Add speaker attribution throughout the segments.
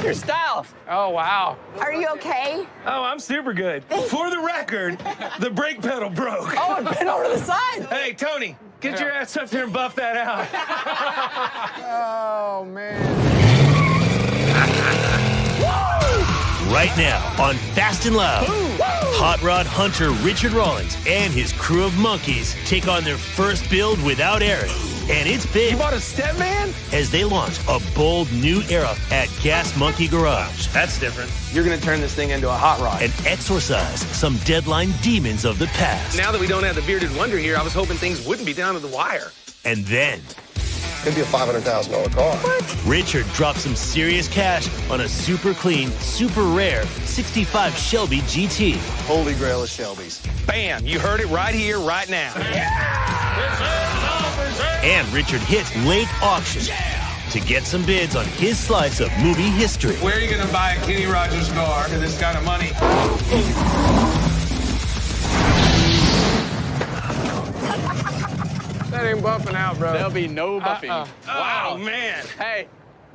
Speaker 1: your style.
Speaker 2: Oh, wow.
Speaker 3: Are you okay?
Speaker 4: Oh, I'm super good. For the record, the brake pedal broke.
Speaker 1: Oh, it bent over to the side.
Speaker 4: Hey, Tony, get your ass up there and buff that out.
Speaker 2: Oh, man.
Speaker 5: Right now on Fast and Loud, hot rod hunter Richard Rawlings and his crew of monkeys take on their first build without Aaron. And it's big.
Speaker 4: You bought a step man?
Speaker 5: As they launch a bold new era at Gas Monkey Garage.
Speaker 4: That's different. You're gonna turn this thing into a hot rod.
Speaker 5: And exorcise some deadline demons of the past.
Speaker 4: Now that we don't have the bearded wonder here, I was hoping things wouldn't be down to the wire.
Speaker 5: And then
Speaker 6: Could be a $500,000 car.
Speaker 5: Richard drops some serious cash on a super clean, super rare 65 Shelby GT.
Speaker 6: Holy grail of Shelby's.
Speaker 4: Bam, you heard it right here, right now.
Speaker 5: And Richard hits late auction to get some bids on his slice of movie history.
Speaker 7: Where are you going to buy a Kenny Rogers car for this kind of money?
Speaker 2: That ain't buffing out, bro.
Speaker 1: There'll be no buffing.
Speaker 4: Wow, man.
Speaker 1: Hey,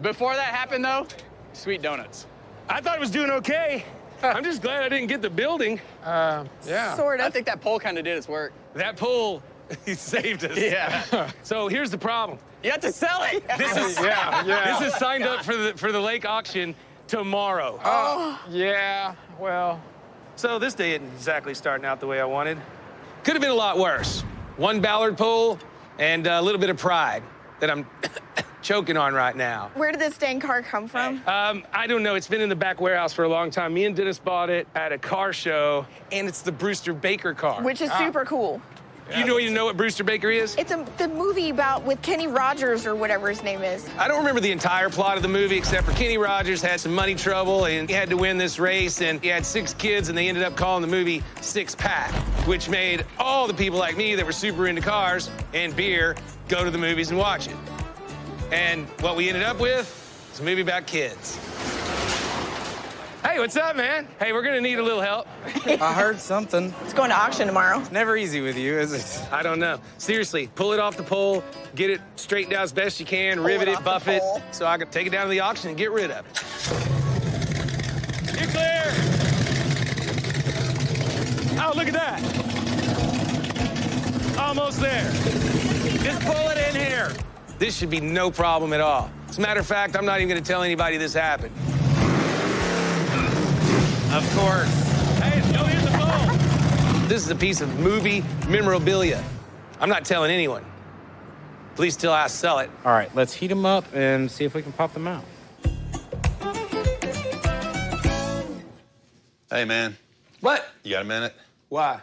Speaker 1: before that happened, though, sweet donuts.
Speaker 4: I thought it was doing okay. I'm just glad I didn't get the building.
Speaker 2: Yeah.
Speaker 3: Sort
Speaker 1: I
Speaker 3: of.
Speaker 1: think that pole kind of did its work.
Speaker 4: That pole, he saved us.
Speaker 1: Yeah.
Speaker 4: So here's the problem.
Speaker 1: You have to sell it.
Speaker 4: This is
Speaker 2: Yeah.
Speaker 4: This is signed up for the lake auction tomorrow.
Speaker 2: Yeah, well.
Speaker 4: So this day isn't exactly starting out the way I wanted. Could have been a lot worse. One Ballard pole and a little bit of pride that I'm choking on right now.
Speaker 3: Where did this dang car come from?
Speaker 4: I don't know. It's been in the back warehouse for a long time. Me and Dennis bought it at a car show, and it's the Brewster Baker car.
Speaker 3: Which is super cool.
Speaker 4: You know what Brewster Baker is?
Speaker 3: It's the movie about with Kenny Rogers or whatever his name is.
Speaker 4: I don't remember the entire plot of the movie except for Kenny Rogers had some money trouble and he had to win this race and he had 6 kids and they ended up calling the movie Six Pack, which made all the people like me that were super into cars and beer go to the movies and watch it. And what we ended up with is a movie about kids. Hey, what's up, man? Hey, we're gonna need a little help.
Speaker 8: I heard something.
Speaker 3: It's going to auction tomorrow.
Speaker 8: Never easy with you, is it?
Speaker 4: I don't know. Seriously, pull it off the pole, get it straightened out as best you can, rivet it,
Speaker 3: off
Speaker 4: buff
Speaker 3: the
Speaker 4: it,
Speaker 3: pole.
Speaker 4: so I can take it down to the auction and get rid of it. You're clear. Oh, look at that. Almost there. Just pull it in here. This should be no problem at all. As a matter of fact, I'm not even gonna tell anybody this happened.
Speaker 8: Of course.
Speaker 4: Hey, don't hit the phone. This is a piece of movie memorabilia. I'm not telling anyone. At least till I sell it.
Speaker 8: All right, let's heat them up and see if we can pop them out.
Speaker 9: Hey, man,
Speaker 4: What?
Speaker 9: you got a minute?
Speaker 4: Why?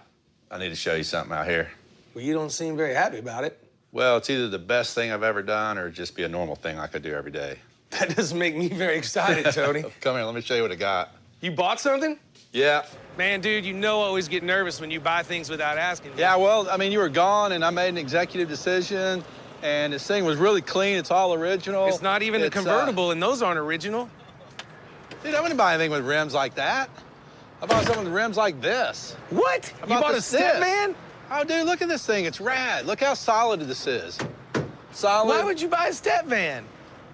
Speaker 9: I need to show you something out here.
Speaker 4: Well, you don't seem very happy about it.
Speaker 9: Well, it's either the best thing I've ever done or just be a normal thing I could do every day.
Speaker 4: That doesn't make me very excited, Tony.
Speaker 9: Come here, let me show you what I got.
Speaker 4: You bought something?
Speaker 9: Yeah.
Speaker 4: Man, dude, you know I always get nervous when you buy things without asking me.
Speaker 9: Yeah, well, I mean, you were gone, and I made an executive decision, and this thing was really clean. It's all original.
Speaker 4: It's not even a convertible, and those aren't original.
Speaker 9: Dude, I wouldn't buy anything with rims like that. I bought something with rims like this.
Speaker 4: What?
Speaker 9: I
Speaker 4: You bought a
Speaker 9: this.
Speaker 4: Stepman?
Speaker 9: Oh, dude, look at this thing. It's rad. Look how solid this is. Solid.
Speaker 4: Why would you buy a Stepvan?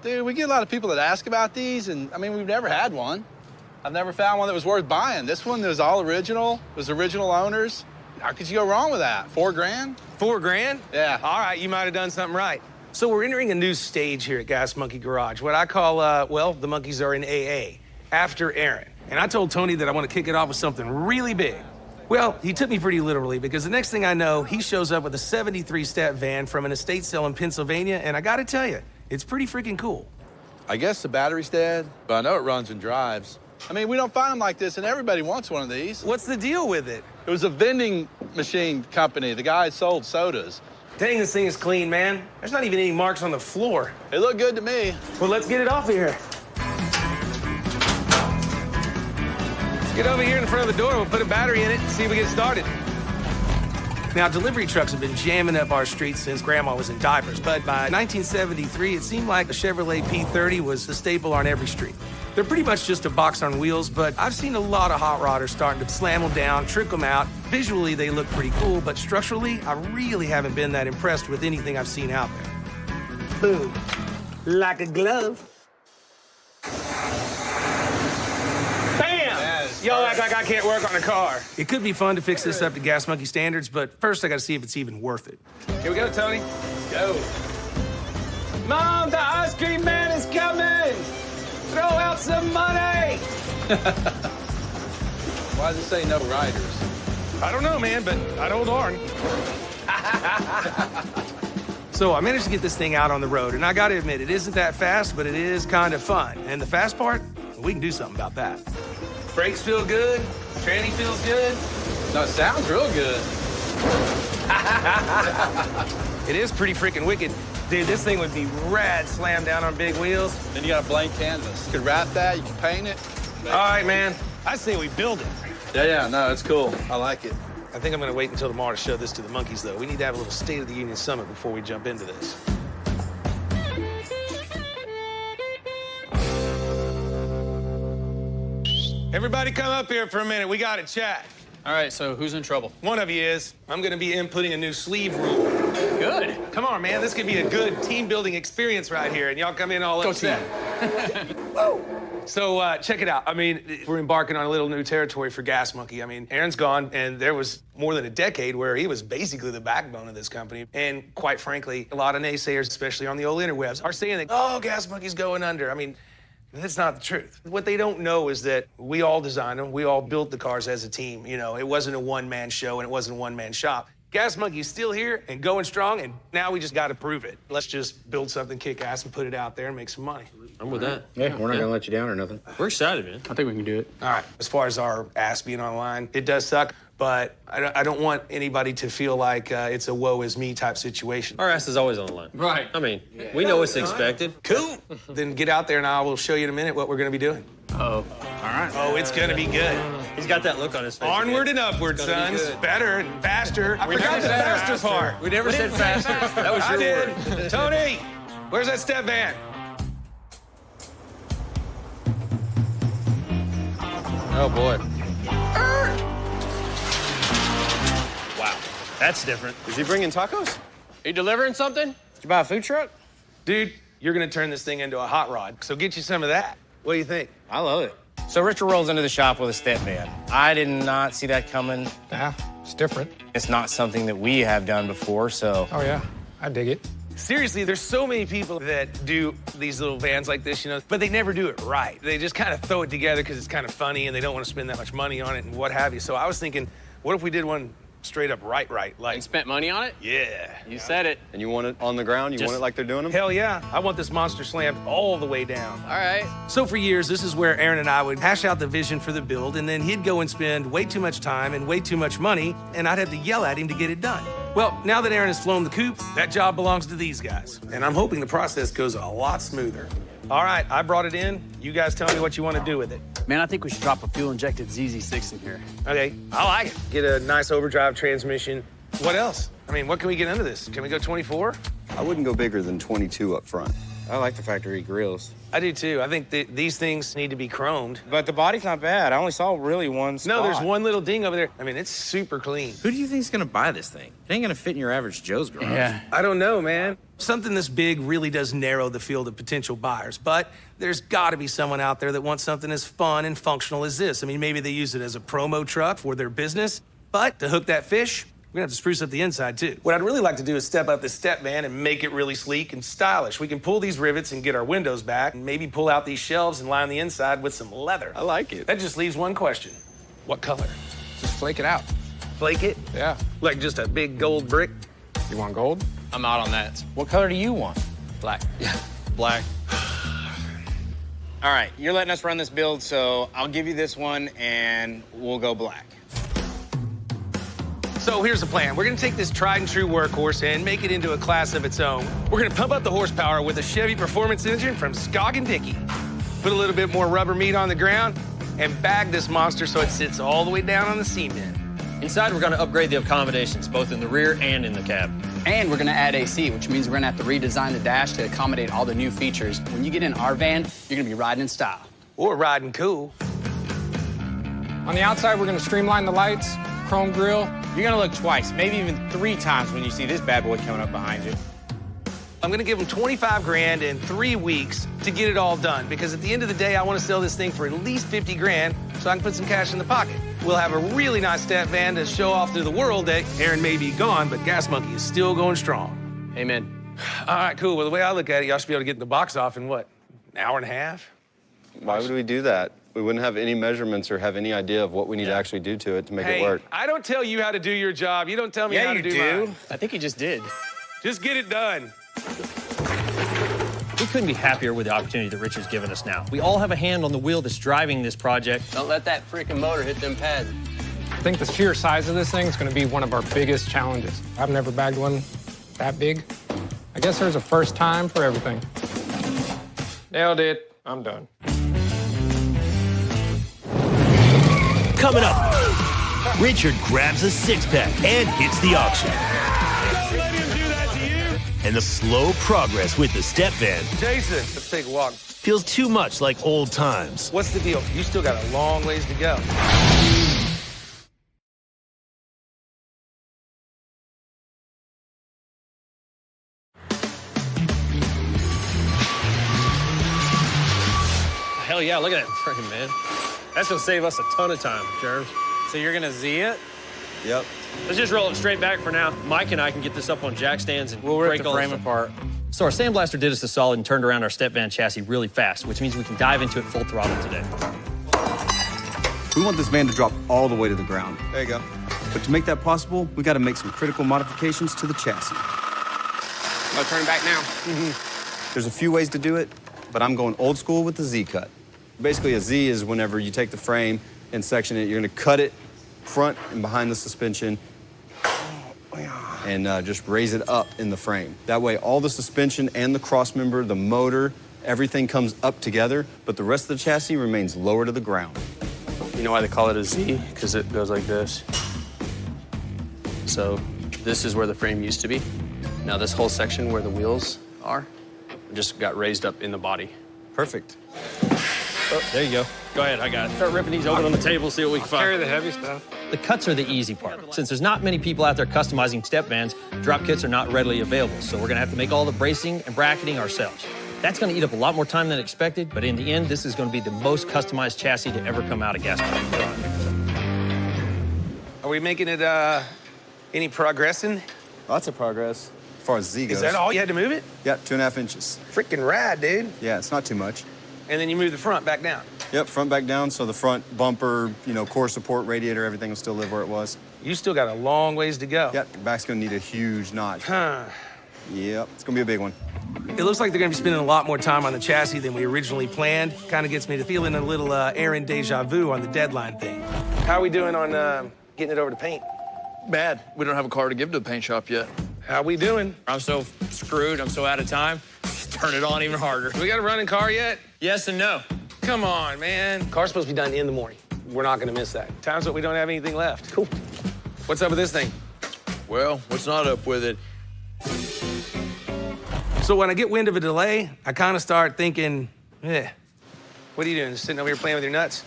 Speaker 9: Dude, we get a lot of people that ask about these, and, I mean, we've never had one. I've never found one that was worth buying. This one was all original. It was original owners. How could you go wrong with that? $4 grand?
Speaker 4: 4 grand?
Speaker 9: Yeah.
Speaker 4: All right, you might have done something right. So we're entering a new stage here at Gas Monkey Garage, what I call, well, the monkeys are in AA, after Aaron. And I told Tony that I want to kick it off with something really big. Well, he took me pretty literally because the next thing I know, he shows up with a 73 step van from an estate sale in Pennsylvania, and I gotta tell you, it's pretty freaking cool.
Speaker 9: I guess the battery's dead, but I know it runs and drives. I mean, we don't find them like this, and everybody wants one of these.
Speaker 4: What's the deal with it?
Speaker 9: It was a vending machine company. The guy sold sodas.
Speaker 4: Dang, this thing is clean, man. There's not even any marks on the floor.
Speaker 9: It looked good to me.
Speaker 4: Well, let's get it off of here. Get over here in front of the door, we'll put a battery in it and see if we get started. Now, delivery trucks have been jamming up our streets since Grandma was in diapers, but by 1973, it seemed like a Chevrolet P30 was the staple on every street. They're pretty much just a box on wheels, but I've seen a lot of hot rodders starting to slam them down, trick them out. Visually, they look pretty cool, but structurally, I really haven't been that impressed with anything I've seen out there. Boom. Like a glove.
Speaker 7: like I can't work on a car.
Speaker 4: It could be fun to fix this up to Gas Monkey standards, but first I gotta see if it's even worth it.
Speaker 7: Here we go, Tony. Let's go. Mom, the ice cream man is coming. Throw out some money.
Speaker 9: Why does it say no riders?
Speaker 4: I don't know, man, but I'd hold on. So I managed to get this thing out on the road, and I gotta admit, it isn't that fast, but it is kind of fun. And the fast part, we can do something about that. Brakes feel good, tranny feels good.
Speaker 9: No, it sounds real good.
Speaker 4: It is pretty freaking wicked. Dude, this thing would be rad slammed down on big wheels.
Speaker 9: Then you got a blank canvas. You could wrap that, you can paint it.
Speaker 4: All right, man. I say we build it.
Speaker 9: Yeah, no, it's cool. I like it.
Speaker 4: I think I'm gonna wait until tomorrow to show this to the monkeys, though. We need to have a little State of the Union summit before we jump into this. Everybody come up here for a minute. We got to chat.
Speaker 1: All right, so who's in trouble?
Speaker 4: One of you is. I'm gonna be inputting a new sleeve rule.
Speaker 1: Good.
Speaker 4: Come on, man. This could be a good team-building experience right here, and y'all come in all upset. Whoa. So check it out. I mean, we're embarking on a little new territory for Gas Monkey. I mean, Aaron's gone, and there was more than a decade where he was basically the backbone of this company. And quite frankly, a lot of naysayers, especially on the old interwebs, are saying that, oh, Gas Monkey's going under. I mean, that's not the truth. What they don't know is that we all designed them. We all built the cars as a team. You know, it wasn't a one-man show, and it wasn't a one-man shop. Gas Monkey's still here and going strong, and now we just got to prove it. Let's just build something kick-ass and put it out there and make some money.
Speaker 8: I'm with that.
Speaker 10: Yeah, we're not gonna let you down or nothing.
Speaker 8: We're excited, man.
Speaker 1: I think we can do it.
Speaker 4: All right, as far as our ass being online, it does suck, but I don't want anybody to feel like it's a woe is me type situation.
Speaker 8: Our ass is always on the line.
Speaker 1: Right.
Speaker 8: I mean, we know what's expected.
Speaker 4: Cool. Then get out there and I will show you in a minute what we're going to be doing.
Speaker 1: Uh-oh. All right.
Speaker 4: Oh, it's going to be good.
Speaker 8: He's got that look on his face.
Speaker 4: Onward and upward,
Speaker 8: It's gonna be
Speaker 4: sons.
Speaker 8: good.
Speaker 4: Better and faster. I
Speaker 8: We
Speaker 4: forgot
Speaker 8: never
Speaker 4: the
Speaker 8: said
Speaker 4: faster part.
Speaker 8: We never said faster. That was
Speaker 4: I
Speaker 8: your
Speaker 4: did.
Speaker 8: word.
Speaker 4: Tony, where's that step van?
Speaker 8: Oh, boy. Wow. That's different.
Speaker 10: Is he bringing tacos?
Speaker 1: Are you delivering something?
Speaker 10: Did you buy a food truck?
Speaker 4: Dude, you're going to turn this thing into a hot rod, so get you some of that. What do you think?
Speaker 10: I love it. So Richard rolls into the shop with a step van. I did not see that coming.
Speaker 2: Yeah, it's different.
Speaker 10: It's not something that we have done before, so.
Speaker 2: Oh, yeah, I dig it.
Speaker 4: Seriously, there's so many people that do these little vans like this, you know, but they never do it right. They just kind of throw it together because it's kind of funny and they don't want to spend that much money on it and what have you. So I was thinking, what if we did one straight up right? Like,
Speaker 1: And spent money on it?
Speaker 4: yeah.
Speaker 1: You said it.
Speaker 6: And you want it on the ground? You
Speaker 4: Just-
Speaker 6: want it like they're doing them?
Speaker 4: Hell yeah. I want this monster slammed all the way down.
Speaker 1: All right.
Speaker 4: So for years, this is where Aaron and I would hash out the vision for the build, and then he'd go and spend way too much time and way too much money, and I'd have to yell at him to get it done. Well, now that Aaron has flown the coop, that job belongs to these guys, and I'm hoping the process goes a lot smoother. All right, I brought it in. You guys tell me what you want to do with it.
Speaker 1: Man, I think we should drop a fuel-injected ZZ6 in here.
Speaker 4: Okay, I like it. Get a nice overdrive transmission. What else? I mean, what can we get under this? Can we go 24?
Speaker 6: I wouldn't go bigger than 22 up front.
Speaker 10: I like the factory grills.
Speaker 4: I do too. I think these things need to be chromed.
Speaker 10: But the body's not bad. I only saw really one spot.
Speaker 4: No, there's one little ding over there. I mean, it's super clean.
Speaker 11: Who do you think's gonna buy this thing? It ain't gonna fit in your average Joe's garage.
Speaker 1: Yeah.
Speaker 4: I don't know, man. Something this big really does narrow the field of potential buyers, but there's got to be someone out there that wants something as fun and functional as this. I mean, maybe they use it as a promo truck for their business, but to hook that fish, we're gonna have to spruce up the inside too. What I'd really like to do is step up the step van and make it really sleek and stylish. We can pull these rivets and get our windows back, and maybe pull out these shelves and line the inside with some leather.
Speaker 6: I like it.
Speaker 4: That just leaves one question. What color?
Speaker 2: Just flake it out.
Speaker 4: Flake it?
Speaker 2: Yeah.
Speaker 4: Like just a big gold brick?
Speaker 2: You want gold?
Speaker 1: I'm out on that.
Speaker 10: What color do you want?
Speaker 1: Black.
Speaker 8: Black.
Speaker 10: All right, you're letting us run this build, so I'll give you this one and we'll go black.
Speaker 4: So here's the plan. We're gonna take this tried and true workhorse and make it into a class of its own. We're gonna pump up the horsepower with a Chevy Performance engine from Skog & Dickey. Put a little bit more rubber meat on the ground and bag this monster so it sits all the way down on the cement.
Speaker 8: Inside, we're gonna upgrade the accommodations, both in the rear and in the cab.
Speaker 1: And we're gonna add AC, which means we're gonna have to redesign the dash to accommodate all the new features. When you get in our van, you're gonna be riding in style.
Speaker 4: Or riding cool.
Speaker 2: On the outside, we're gonna streamline the lights, chrome grille.
Speaker 10: You're gonna look twice, maybe even 3 times when you see this bad boy coming up behind you.
Speaker 4: I'm gonna give them 25 grand in 3 weeks to get it all done, because at the end of the day, I wanna sell this thing for at least 50 grand so I can put some cash in the pocket. We'll have a really nice step van to show off to the world that Aaron may be gone, but Gas Monkey is still going strong.
Speaker 1: Amen.
Speaker 4: All right, cool. Well, the way I look at it, y'all should be able to get in the box off in what, an hour and a half?
Speaker 6: Why would we do that? We wouldn't have any measurements or have any idea of what we need to actually do to it to make it work.
Speaker 4: I don't tell you how to do your job. You don't tell me how to do mine.
Speaker 1: I think he just did.
Speaker 4: Just get it done.
Speaker 8: We couldn't be happier with the opportunity that Richard's given us now. We all have a hand on the wheel that's driving this project.
Speaker 1: Don't let that freaking motor hit them pads.
Speaker 2: I think the sheer size of this thing is going to be one of our biggest challenges. I've never bagged one that big. I guess there's a first time for everything. Nailed it. I'm done.
Speaker 5: Coming up, Richard grabs a six-pack and hits the auction.
Speaker 4: Don't let him do that to you.
Speaker 5: And the slow progress with the step van
Speaker 4: Jason, let's take a walk.
Speaker 5: feels too much like old times.
Speaker 4: What's the deal? You still got a long ways to go.
Speaker 8: Hell yeah, look at that frame, man. That's gonna save us a ton of time, Germs.
Speaker 10: So you're gonna Z it?
Speaker 6: Yep.
Speaker 8: Let's just roll it straight back for now. Mike and I can get this up on jack stands and
Speaker 10: We'll rip
Speaker 8: break
Speaker 10: the
Speaker 8: all
Speaker 10: frame
Speaker 8: this
Speaker 10: apart.
Speaker 8: So our sandblaster did us a solid and turned around our step van chassis really fast, which means we can dive into it full throttle today.
Speaker 12: We want this van to drop all the way to the ground.
Speaker 6: There you go.
Speaker 12: But to make that possible, we got to make some critical modifications to the chassis.
Speaker 2: No turn back now.
Speaker 12: There's a few ways to do it, but I'm going old school with the Z-cut.
Speaker 6: Basically, a Z is whenever you take the frame and section it, you're gonna cut it front and behind the suspension and just raise it up in the frame. That way, all the suspension and the cross member, the motor, everything comes up together, but the rest of the chassis remains lower to the ground.
Speaker 1: You know why they call it a Z? Because it goes like this. So this is where the frame used to be. Now this whole section where the wheels are just got raised up in the body.
Speaker 6: Perfect.
Speaker 8: Oh, there you go. Go ahead, I got it. Start ripping these open on the table, see what we can find.
Speaker 2: Carry the heavy stuff.
Speaker 8: The cuts are the easy part. Since there's not many people out there customizing step vans, drop kits are not readily available, so we're gonna have to make all the bracing and bracketing ourselves. That's gonna eat up a lot more time than expected, but in the end, this is gonna be the most customized chassis to ever come out of Gas Monkey.
Speaker 4: Are we making it any progressing?
Speaker 6: Lots of progress as far as Z goes.
Speaker 4: Is that all you had to move it?
Speaker 6: Yeah, 2.5 inches.
Speaker 4: Freaking rad, dude.
Speaker 6: Yeah, it's not too much.
Speaker 4: And then you move the front back down.
Speaker 6: Yep, front back down, so the front bumper, you know, core support, radiator, everything will still live where it was.
Speaker 4: You still got a long ways to go.
Speaker 6: Yep, your back's gonna need a huge notch.
Speaker 4: Huh.
Speaker 6: Yep, it's gonna be a big one.
Speaker 4: It looks like they're gonna be spending a lot more time on the chassis than we originally planned. Kind of gets me to feeling a little Aaron deja vu on the deadline thing. How are we doing on getting it over to paint?
Speaker 7: Bad. We don't have a car to give to the paint shop yet.
Speaker 4: How we doing?
Speaker 10: I'm so screwed. I'm so out of time. Turn it on even harder.
Speaker 4: We got a running car yet?
Speaker 10: Yes and no.
Speaker 4: Come on, man. Car's supposed to be done in the morning. We're not gonna miss that. Times that we don't have anything left. Cool. What's up with this thing?
Speaker 7: Well, what's not up with it?
Speaker 4: So when I get wind of a delay, I kind of start thinking, what are you doing? Just sitting over here playing with your nuts?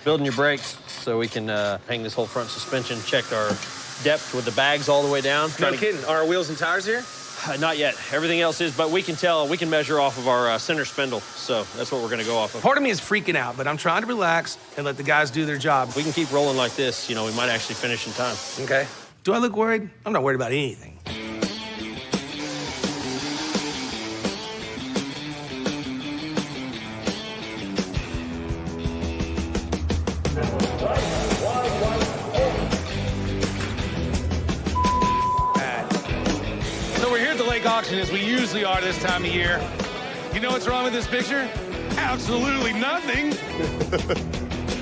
Speaker 8: Building your brakes so we can hang this whole front suspension, check our depth with the bags all the way down.
Speaker 4: No kidding. Are our wheels and tires here?
Speaker 8: Not yet. Everything else is, but we can measure off of our center spindle, so that's what we're gonna go off of.
Speaker 4: Part of me is freaking out, but I'm trying to relax and let the guys do their job.
Speaker 8: If we can keep rolling like this, you know, we might actually finish in time.
Speaker 4: Okay. Do I look worried? I'm not worried about anything. Auction as we usually are this time of year. You know what's wrong with this picture? Absolutely nothing.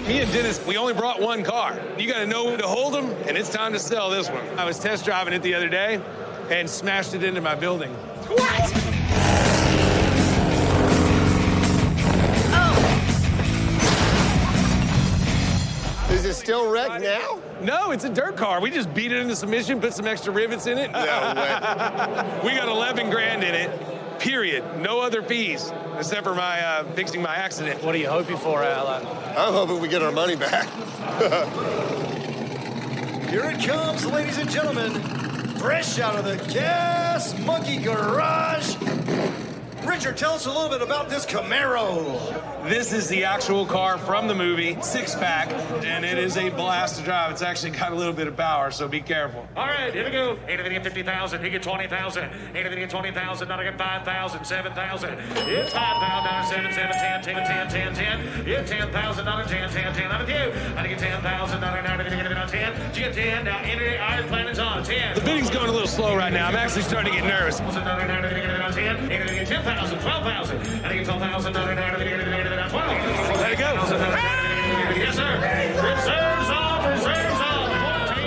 Speaker 4: Me and Dennis, we only brought one car. You gotta know when to hold them, and it's time to sell this one. I was test driving it the other day and smashed it into my building.
Speaker 3: What?
Speaker 13: Is it still wrecked now?
Speaker 4: No, it's a dirt car. We just beat it into submission, put some extra rivets in it.
Speaker 13: No way.
Speaker 4: We got 11 grand in it, period. No other fees, except for my fixing my accident.
Speaker 10: What are you hoping for, Alan?
Speaker 13: I'm hoping we get our money back.
Speaker 5: Here it comes, ladies and gentlemen.
Speaker 14: Fresh out of the Gas Monkey Garage. Richard, tell us a little bit about this Camaro.
Speaker 7: This is the actual car from the movie, six-pack, and it is a blast to drive. It's actually got a little bit of power, so be careful.
Speaker 15: All right, here we go. 8 of the 50,000. He get 20,000. 8 of the 20,000. Not again 5,000. 7,000. It's $5,000. 7, 7, 10, 10, 10, 10, 10. It's $10,000. 10, 10, 10. Out of you. I get $10,000. 9, 10. You get 10. Now enter the iron plan is on. 10.
Speaker 4: The bidding's going a little slow right now. I'm actually starting to get nervous.
Speaker 15: 10. 10,000. 12,000. I get 12,000. 12.
Speaker 4: Let it go.
Speaker 15: Yes, sir. Reserves off. Reserves off.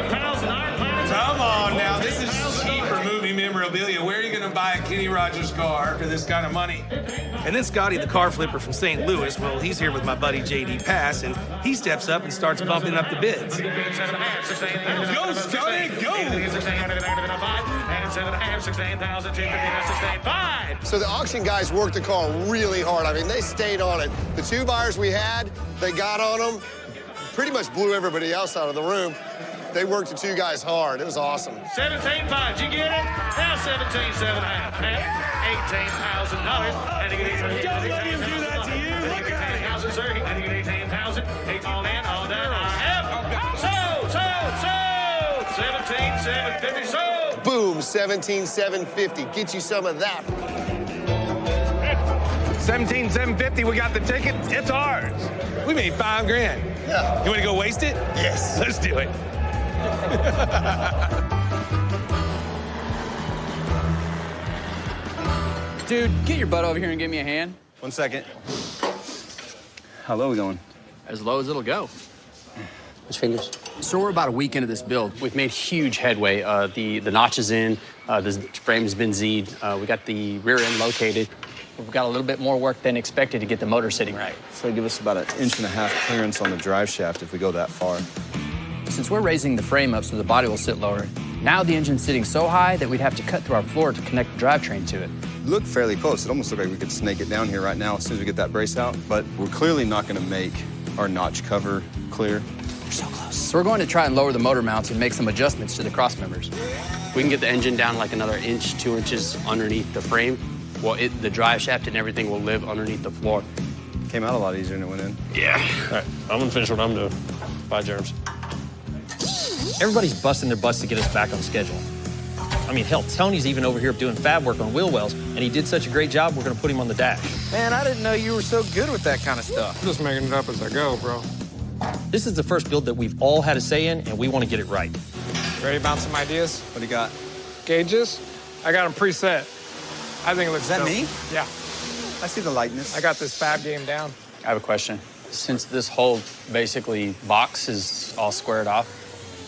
Speaker 15: 14,000. Iron plan is on.
Speaker 7: Come on now, this is cheap for movie memorabilia. Where are you going to buy a Kenny Rogers car for this kind of money?
Speaker 4: And then Scotty, the car flipper from St. Louis, well, he's here with my buddy J.D. Pass, and he steps up and starts bumping up the bids.
Speaker 7: Go, Scotty, go!
Speaker 13: So the auction guys worked the car really hard. I mean, they stayed on it. The two buyers we had, they got on them, pretty much blew everybody else out of the room. They worked the two guys hard. It was awesome.
Speaker 15: 17.5. Did you get it? Now 17.7.5. $18,000. And you get 18,000.
Speaker 7: Don't let him do that to you. Look at it.
Speaker 15: 18,000, sir. And you get 18,000. It's all in, all done. I have. So. 17,750. So.
Speaker 13: Boom, 17,750. Get you some of that.
Speaker 4: 17,750. We got the ticket. It's ours. We made $5 grand.
Speaker 13: Yeah.
Speaker 4: You want to go waste it?
Speaker 13: Yes.
Speaker 4: Let's do it.
Speaker 1: Dude, get your butt over here and give me a hand.
Speaker 6: 1 second. How low are we going?
Speaker 1: As low as it'll go.
Speaker 11: Which fingers?
Speaker 1: So we're about a week into this build. We've made huge headway. The notch is in, the frame's been Z'd. We got the rear end located. We've got a little bit more work than expected to get the motor sitting right.
Speaker 6: So give us about 1.5 inches clearance on the drive shaft if we go that far.
Speaker 1: Since we're raising the frame up so the body will sit lower, now the engine's sitting so high that we'd have to cut through our floor to connect the drivetrain to it.
Speaker 6: Look fairly close. It almost looks like we could snake it down here right now as soon as we get that brace out, but we're clearly not gonna make our notch cover clear.
Speaker 1: We're so close. So we're going to try and lower the motor mounts and make some adjustments to the cross members. We can get the engine down like another 1 inch, 2 inches underneath the frame. Well, the drive shaft and everything will live underneath the floor.
Speaker 6: Came out a lot easier than it went in.
Speaker 8: Yeah. All right, I'm gonna finish what I'm doing. Bye, Germs. Everybody's busting their butts to get us back on schedule. I mean, hell, Tony's even over here doing fab work on wheel wells, and he did such a great job, we're gonna put him on the dash.
Speaker 11: Man, I didn't know you were so good with that kind of stuff.
Speaker 2: I'm just making it up as I go, bro.
Speaker 8: This is the first build that we've all had a say in, and we want to get it right.
Speaker 2: Ready to bounce some ideas?
Speaker 6: What do you got?
Speaker 2: Gauges? I got them preset. I think it looks
Speaker 6: Is that
Speaker 2: dope.
Speaker 6: me?
Speaker 2: Yeah.
Speaker 6: I see the lightness.
Speaker 2: I got this fab game down.
Speaker 1: I have a question. Since this whole basically box is all squared off,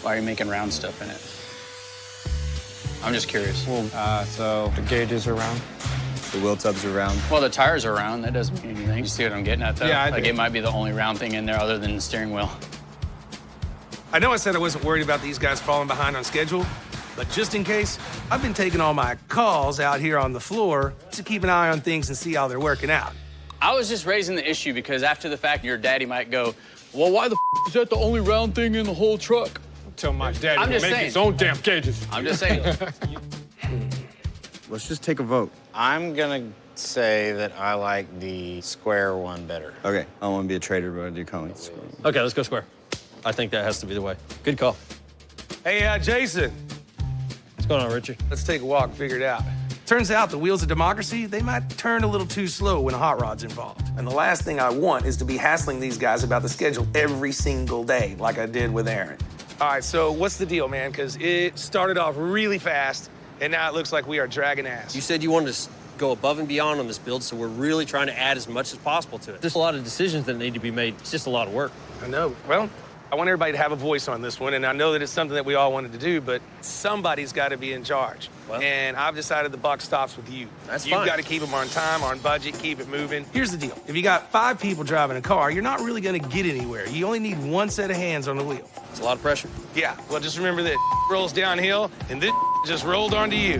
Speaker 1: why are you making round stuff in it? I'm just curious.
Speaker 2: So the gauges are round.
Speaker 6: The wheel tubs are round.
Speaker 1: Well, the tires are round. That doesn't mean anything. You see what I'm getting at, though?
Speaker 2: Yeah, I
Speaker 1: Like,
Speaker 2: do.
Speaker 1: it might be the only round thing in there other than the steering wheel.
Speaker 4: I know I said I wasn't worried about these guys falling behind on schedule, but just in case, I've been taking all my calls out here on the floor to keep an eye on things and see how they're working out.
Speaker 1: I was just raising the issue because after the fact, your daddy might go, well, why the is that the only round thing in the whole truck?
Speaker 2: Tell my daddy
Speaker 1: I'm
Speaker 2: to
Speaker 1: just
Speaker 2: make
Speaker 1: saying.
Speaker 2: his own damn gauges.
Speaker 1: I'm just saying.
Speaker 6: Let's just take a vote.
Speaker 11: I'm gonna say that I like the square one better.
Speaker 6: Okay, I don't want to be a traitor, but I do kind of like square.
Speaker 8: Okay, let's go square. I think that has to be the way. Good call.
Speaker 4: Hey, Jason,
Speaker 8: What's going on, Richard?
Speaker 4: let's take a walk, figure it out. Turns out the wheels of democracy, they might turn a little too slow when a hot rod's involved. And the last thing I want is to be hassling these guys about the schedule every single day, like I did with Aaron. All right, so what's the deal, man? Because it started off really fast, and now it looks like we are dragging ass.
Speaker 8: You said you wanted to go above and beyond on this build, so we're really trying to add as much as possible to it. There's a lot of decisions that need to be made. It's just a lot of work.
Speaker 4: I know. Well, I want everybody to have a voice on this one, and I know that it's something that we all wanted to do, but somebody's got to be in charge.
Speaker 8: Well,
Speaker 4: and I've decided the buck stops with you.
Speaker 8: That's
Speaker 4: You've
Speaker 8: fine.
Speaker 4: got to keep them on time, on budget, keep it moving. Here's the deal. If you got 5 people driving a car, you're not really going to get anywhere. You only need 1 set of hands on the wheel.
Speaker 8: It's a lot of pressure.
Speaker 4: Yeah, well, just remember that rolls downhill, and this just rolled onto you.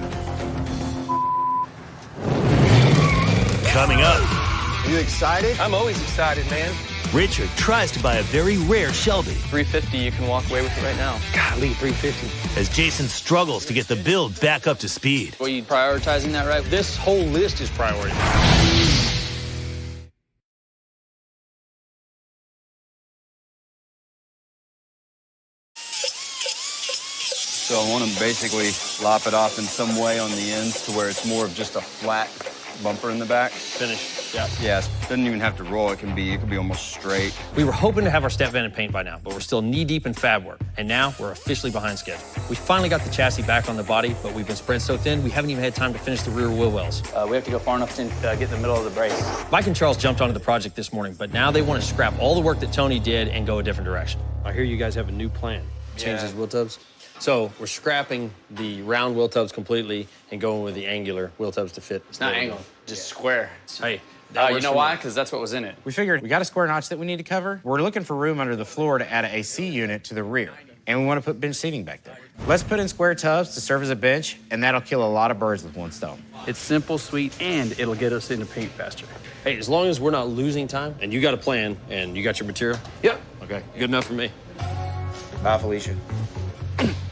Speaker 5: Coming up.
Speaker 13: Are you excited?
Speaker 4: I'm always excited, man.
Speaker 5: Richard tries to buy a very rare Shelby.
Speaker 1: $350, you can walk away with it right now.
Speaker 4: Golly, $350.
Speaker 5: As Jason struggles to get the build back up to speed.
Speaker 1: Well, you prioritizing that right?
Speaker 10: This whole list is priority.
Speaker 6: So I want to basically lop it off in some way on the ends to where it's more of just a flat bumper in the back.
Speaker 8: Finish, yeah.
Speaker 6: Yes, doesn't even have to roll. It could be almost straight.
Speaker 8: We were hoping to have our step van in paint by now, but we're still knee-deep in fab work. And now we're officially behind schedule. We finally got the chassis back on the body, but we've been spread so thin, we haven't even had time to finish the rear wheel wells.
Speaker 1: We have to go far enough to get in the middle of the brace.
Speaker 8: Mike and Charles jumped onto the project this morning, but now they want to scrap all the work that Tony did and go a different direction.
Speaker 2: I hear you guys have a new plan.
Speaker 8: Change these wheel tubs? So we're scrapping the round wheel tubs completely and going with the angular wheel tubs to fit.
Speaker 1: It's not angled, just square.
Speaker 8: Hey,
Speaker 1: you know why? Because that's what was in it.
Speaker 10: We figured we got a square notch that we need to cover. We're looking for room under the floor to add an AC unit to the rear. And we want to put bench seating back there. Let's put in square tubs to serve as a bench, and that'll kill a lot of birds with one stone.
Speaker 1: It's simple, sweet, and it'll get us into paint faster.
Speaker 8: Hey, as long as we're not losing time and you got a plan and you got your material?
Speaker 1: Yep.
Speaker 8: Okay, good enough for me.
Speaker 10: Bye, Felicia.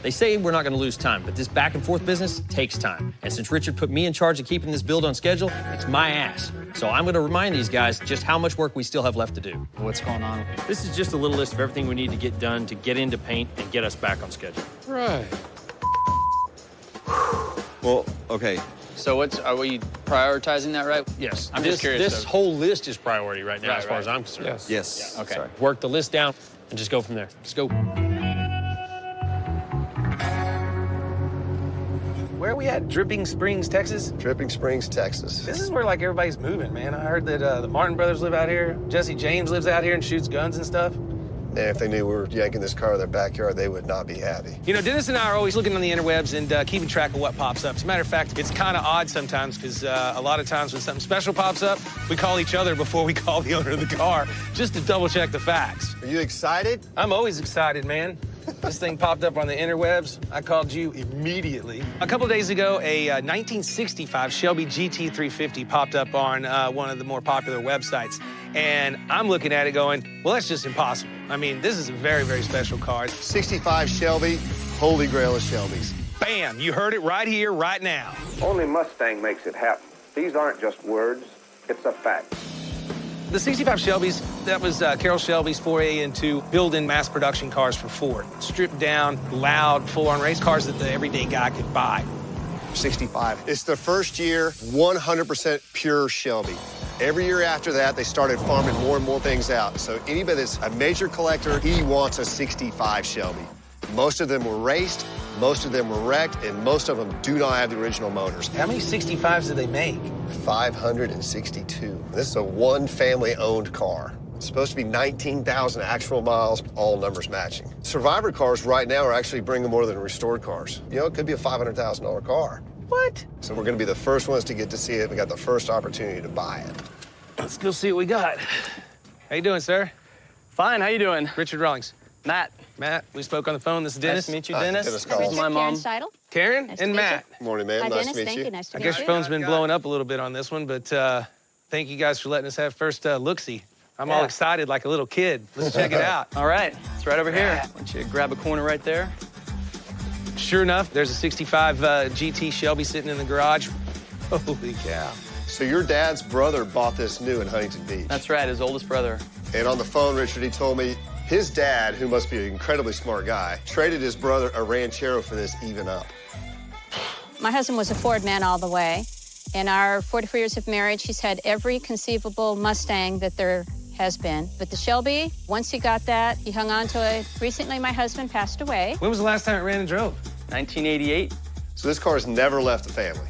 Speaker 8: They say we're not going to lose time, but this back and forth business takes time. And since Richard put me in charge of keeping this build on schedule, it's my ass. So I'm going to remind these guys just how much work we still have left to do.
Speaker 1: What's going on?
Speaker 8: This is just a little list of everything we need to get done to get into paint and get us back on schedule.
Speaker 2: Right.
Speaker 6: Well, okay.
Speaker 1: So are we prioritizing that right?
Speaker 8: Yes.
Speaker 1: I'm just curious.
Speaker 8: This whole list is priority right now,
Speaker 1: Right,
Speaker 8: as far
Speaker 1: right.
Speaker 8: as I'm concerned.
Speaker 2: Yes.
Speaker 6: Yes.
Speaker 1: Okay.
Speaker 6: Sorry.
Speaker 8: Work the list down and just go from there. Let's go.
Speaker 4: Where are we at? Dripping Springs, Texas?
Speaker 13: Dripping Springs, Texas.
Speaker 4: This is where, like, everybody's moving, man. I heard that the Martin brothers live out here. Jesse James lives out here and shoots guns and stuff.
Speaker 13: And if they knew we were yanking this car in their backyard, they would not be happy.
Speaker 4: You know, Dennis and I are always looking on the interwebs and keeping track of what pops up. As a matter of fact, it's kind of odd sometimes because a lot of times when something special pops up, we call each other before we call the owner of the car just to double check the facts.
Speaker 13: Are you excited?
Speaker 4: I'm always excited, man. This thing popped up on the interwebs. I called you immediately. A couple days ago, a 1965 Shelby GT350 popped up on one of the more popular websites. And I'm looking at it going, well, that's just impossible. I mean, this is a very, very special car.
Speaker 13: 65 Shelby, holy grail of Shelbys.
Speaker 4: Bam, you heard it right here, right now.
Speaker 16: Only Mustang makes it happen. These aren't just words, it's a fact.
Speaker 4: The 65 Shelbys, that was Carroll Shelby's foray into building mass production cars for Ford. Stripped down, loud, full-on race cars that the everyday guy could buy.
Speaker 13: 65. It's the first year, 100% pure Shelby. Every year after that, they started farming more and more things out. So anybody that's a major collector, he wants a 65 Shelby. Most of them were raced, most of them were wrecked, and most of them do not have the original motors.
Speaker 4: How many 65s do they make?
Speaker 13: 562. This is a one family-owned car. It's supposed to be 19,000 actual miles, all numbers matching. Survivor cars right now are actually bringing more than restored cars. You know, it could be a $500,000 car.
Speaker 4: What?
Speaker 13: So we're gonna be the first ones to get to see it. We got the first opportunity to buy it.
Speaker 4: Let's go see what we got. How you doing, sir?
Speaker 1: Fine, how you doing?
Speaker 4: Richard Rawlings.
Speaker 1: Matt.
Speaker 4: Matt, we spoke on the phone. This is Dennis.
Speaker 1: Nice to meet you,
Speaker 13: Hi,
Speaker 1: Dennis.
Speaker 13: Dennis
Speaker 1: This
Speaker 13: Collins.
Speaker 1: is my mom.
Speaker 17: Seidel.
Speaker 4: Karen
Speaker 17: Nice to
Speaker 4: and
Speaker 17: meet you.
Speaker 4: Matt.
Speaker 13: Morning, ma'am.
Speaker 17: Hi,
Speaker 13: Nice
Speaker 17: Dennis.
Speaker 13: to meet
Speaker 17: Thank
Speaker 13: you.
Speaker 17: you. Nice to
Speaker 4: I
Speaker 17: meet
Speaker 4: guess
Speaker 17: you.
Speaker 4: your phone's been blowing up a little bit on this one, but thank you guys for letting us have first look-see. I'm all excited like a little kid. Let's check it out.
Speaker 1: All right, it's right over here. Why don't you grab a corner right there?
Speaker 4: Sure enough, there's a 65 GT Shelby sitting in the garage. Holy cow.
Speaker 13: So your dad's brother bought this new in Huntington Beach.
Speaker 1: That's right, his oldest brother.
Speaker 13: And on the phone, Richard, he told me his dad, who must be an incredibly smart guy, traded his brother a Ranchero for this even up.
Speaker 17: My husband was a Ford man all the way. In our 44 years of marriage, he's had every conceivable Mustang that there has been. But the Shelby, once he got that, he hung on to it. Recently, my husband passed away.
Speaker 4: When was the last time it ran and drove?
Speaker 1: 1988.
Speaker 13: So this car's never left the family.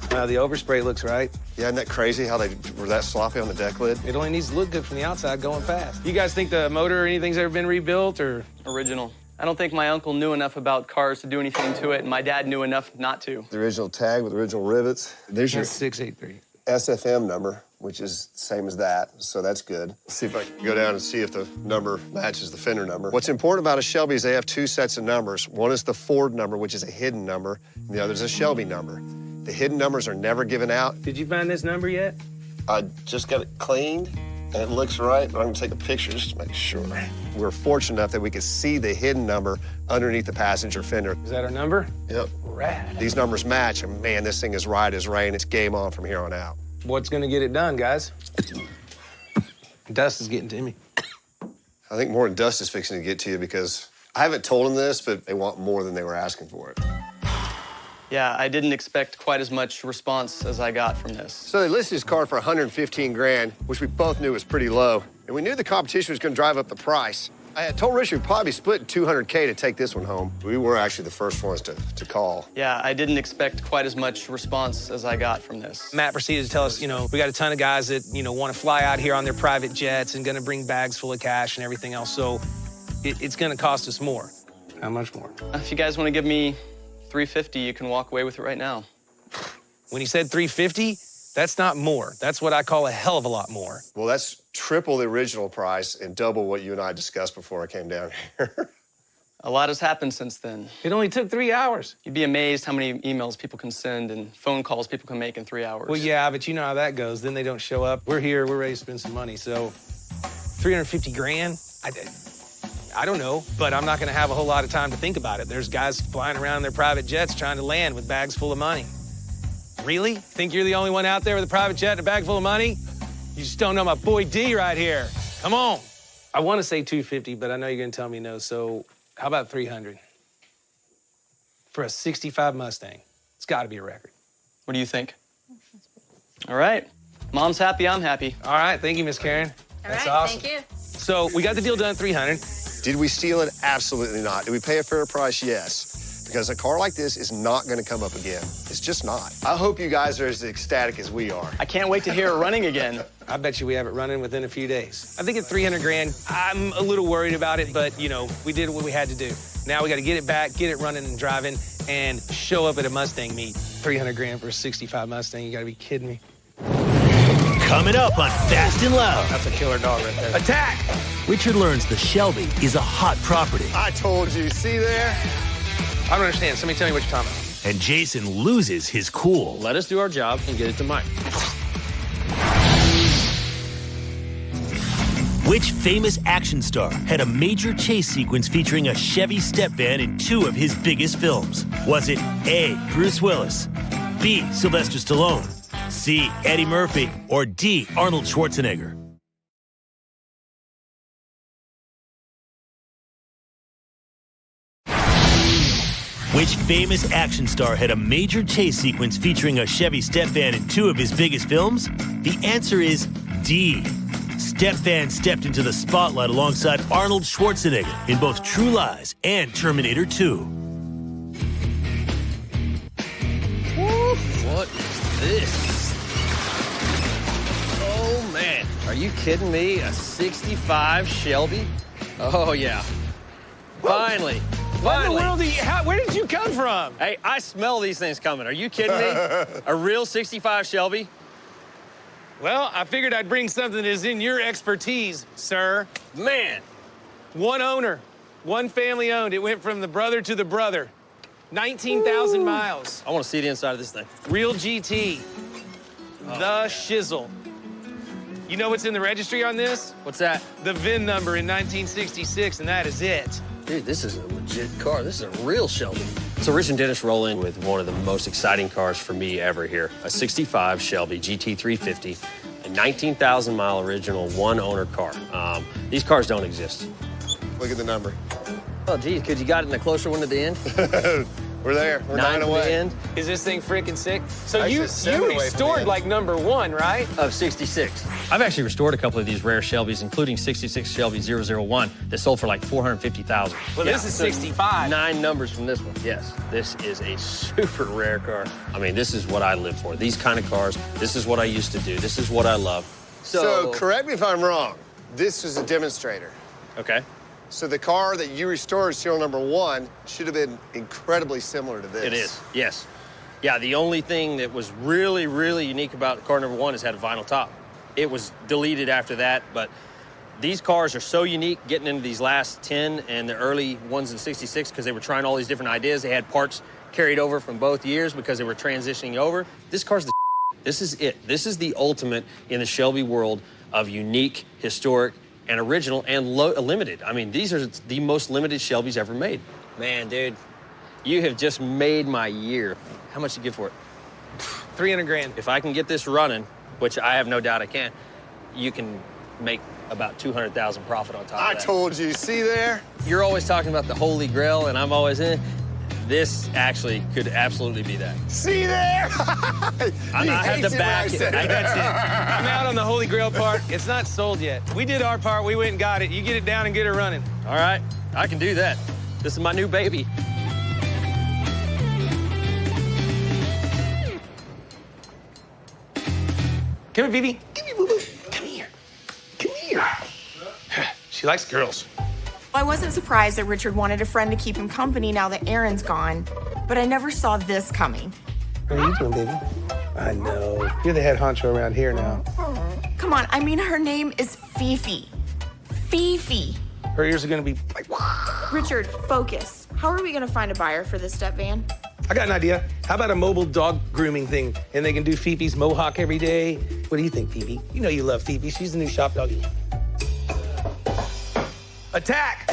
Speaker 4: The overspray looks right.
Speaker 13: Yeah, isn't that crazy how they were that sloppy on the deck lid?
Speaker 4: It only needs to look good from the outside going fast. You guys think the motor or anything's ever been rebuilt or?
Speaker 1: Original. I don't think my uncle knew enough about cars to do anything to it, and my dad knew enough not to.
Speaker 13: The original tag with original rivets. There's your
Speaker 4: 683.
Speaker 13: SFM number, which is the same as that, so that's good. Let's see if I can go down and see if the number matches the fender number. What's important about a Shelby is they have two sets of numbers. One is the Ford number, which is a hidden number, and the other is a Shelby number. The hidden numbers are never given out.
Speaker 4: Did you find this number yet?
Speaker 13: I just got it cleaned. And it looks right, but I'm gonna take a picture just to make sure. We're fortunate enough that we could see the hidden number underneath the passenger fender.
Speaker 4: Is that our number?
Speaker 13: Yep.
Speaker 4: Rad.
Speaker 13: These numbers match, and man, this thing is right as rain. It's game on from here on out.
Speaker 4: What's gonna get it done, guys? Dust is getting to me.
Speaker 13: I think more than dust is fixing to get to you because I haven't told them this, but they want more than they were asking for it.
Speaker 1: Yeah, I didn't expect quite as much response as I got from this.
Speaker 13: So they listed his car for 115 grand, which we both knew was pretty low. And we knew the competition was gonna drive up the price. I had told Richard we'd probably be splitting 200K to take this one home. We were actually the first ones to call.
Speaker 1: Yeah, I didn't expect quite as much response as I got from this.
Speaker 4: Matt proceeded to tell us, we got a ton of guys that, want to fly out here on their private jets and gonna bring bags full of cash and everything else. So it's gonna cost us more. How much more?
Speaker 1: If you guys want to give me $350, you can walk away with it right now.
Speaker 4: When he said $350, that's not more. That's what I call a hell of a lot more.
Speaker 13: Well, that's triple the original price and double what you and I discussed before I came down here.
Speaker 1: A lot has happened since then.
Speaker 4: It only took 3 hours.
Speaker 1: You'd be amazed how many emails people can send and phone calls people can make in 3 hours.
Speaker 4: Well, yeah, but you know how that goes. Then they don't show up. We're here, we're ready to spend some money. So 350 grand, I don't know, but I'm not gonna have a whole lot of time to think about it. There's guys flying around in their private jets trying to land with bags full of money. Really? Think you're the only one out there with a private jet and a bag full of money? You just don't know my boy D right here. Come on. I want to say 250, but I know you're gonna tell me no, so how about 300? For a 65 Mustang. It's gotta be a record.
Speaker 1: What do you think? All right. Mom's happy, I'm happy.
Speaker 4: All right, thank you, Miss Karen. That's awesome.
Speaker 17: Thank you.
Speaker 4: So we got the deal done, 300.
Speaker 13: Did we steal it? Absolutely not. Did we pay a fair price? Yes. Because a car like this is not gonna come up again. It's just not. I hope you guys are as ecstatic as we are.
Speaker 1: I can't wait to hear it running again.
Speaker 4: I bet you we have it running within a few days. I think at 300 grand, I'm a little worried about it, but we did what we had to do. Now we gotta get it back, get it running and driving, and show up at a Mustang meet. 300 grand for a 65 Mustang, you gotta be kidding me.
Speaker 5: Coming up on Fast and Loud.
Speaker 4: That's a killer dog right there.
Speaker 5: Attack! Richard learns the Shelby is a hot property.
Speaker 13: I told you, see there?
Speaker 4: I don't understand. Somebody tell me what you're talking about.
Speaker 5: And Jason loses his cool.
Speaker 8: Let us do our job and get it to Mike.
Speaker 5: Which famous action star had a major chase sequence featuring a Chevy step van in 2 of his biggest films? Was it A, Bruce Willis, B, Sylvester Stallone, C, Eddie Murphy, or D, Arnold Schwarzenegger? Which famous action star had a major chase sequence featuring a Chevy step van in 2 of his biggest films? The answer is D. Step Van stepped into the spotlight alongside Arnold Schwarzenegger in both True Lies and Terminator 2.
Speaker 8: What is this? Oh, man. Are you kidding me? A 65 Shelby? Oh, yeah. Finally. Finally.
Speaker 4: Where did you come from?
Speaker 8: Hey, I smell these things coming. Are you kidding me? A real 65 Shelby?
Speaker 4: Well, I figured I'd bring something that is in your expertise, sir.
Speaker 8: Man.
Speaker 4: One owner, one family owned. It went from the brother to the brother. 19,000 miles.
Speaker 8: I want to see the inside of this thing.
Speaker 4: Real GT. The shizzle. You know what's in the registry on this?
Speaker 8: What's that?
Speaker 4: The VIN number in 1966, and that is it.
Speaker 8: Dude, this is a legit car. This is a real Shelby. So Rich and Dennis roll in with one of the most exciting cars for me ever here. A 65 Shelby GT350, a 19,000 mile original one owner car. These cars don't exist.
Speaker 13: Look at the number.
Speaker 8: Oh, geez, could you got it in a closer one to the end?
Speaker 13: We're there. We're 9
Speaker 8: to
Speaker 13: away.
Speaker 8: the end.
Speaker 4: Is this thing freaking sick? So
Speaker 13: Actually,
Speaker 4: you
Speaker 13: 7 away from the
Speaker 4: restored
Speaker 13: end.
Speaker 4: like number 1, right?
Speaker 8: Of 66. I've actually restored a couple of these rare Shelbys, including 66 Shelby 001 that sold for like $450,000.
Speaker 4: Well, this is 65.
Speaker 8: 9 numbers from this one. Yes, this is a super rare car. I mean, this is what I live for. These kind of cars. This is what I used to do. This is what I love.
Speaker 13: So correct me if I'm wrong. This was a demonstrator.
Speaker 8: Okay.
Speaker 13: So the car that you restored, serial number 1, should have been incredibly similar to this.
Speaker 8: It is, yes. Yeah, the only thing that was really, really unique about car number 1 is it had a vinyl top. It was deleted after that, but these cars are so unique getting into these last 10 and the early ones in 66 because they were trying all these different ideas. They had parts carried over from both years because they were transitioning over. This car's the This is it. This is the ultimate in the Shelby world of unique, historic, and original and limited. I mean, these are the most limited Shelbys ever made. Man, dude, you have just made my year. How much did you give for it?
Speaker 4: 300 grand.
Speaker 8: If I can get this running, which I have no doubt I can, you can make about 200,000 profit on top of that.
Speaker 13: I told you, see there?
Speaker 8: You're always talking about the Holy Grail, and I'm always in. This actually could absolutely be that.
Speaker 13: See there?
Speaker 8: I have to back it.
Speaker 4: That's it. I'm out on the Holy Grail part. It's not sold yet. We did our part. We went and got it. You get it down and get it running.
Speaker 8: All right, I can do that. This is my new baby.
Speaker 4: Come here, Vivi. Come here, boo-boo. Come here. Come here. She likes girls.
Speaker 3: I wasn't surprised that Richard wanted a friend to keep him company now that Aaron's gone, but I never saw this coming.
Speaker 4: What are you doing, baby? I know. You're the head honcho around here now.
Speaker 3: Come on, I mean, her name is Fifi. Fifi.
Speaker 4: Her ears are gonna be like,
Speaker 3: Richard, focus. How are we gonna find a buyer for this step van?
Speaker 4: I got an idea. How about a mobile dog grooming thing? And they can do Fifi's mohawk every day. What do you think, Fifi? You know you love Fifi. She's the new shop doggy. Attack!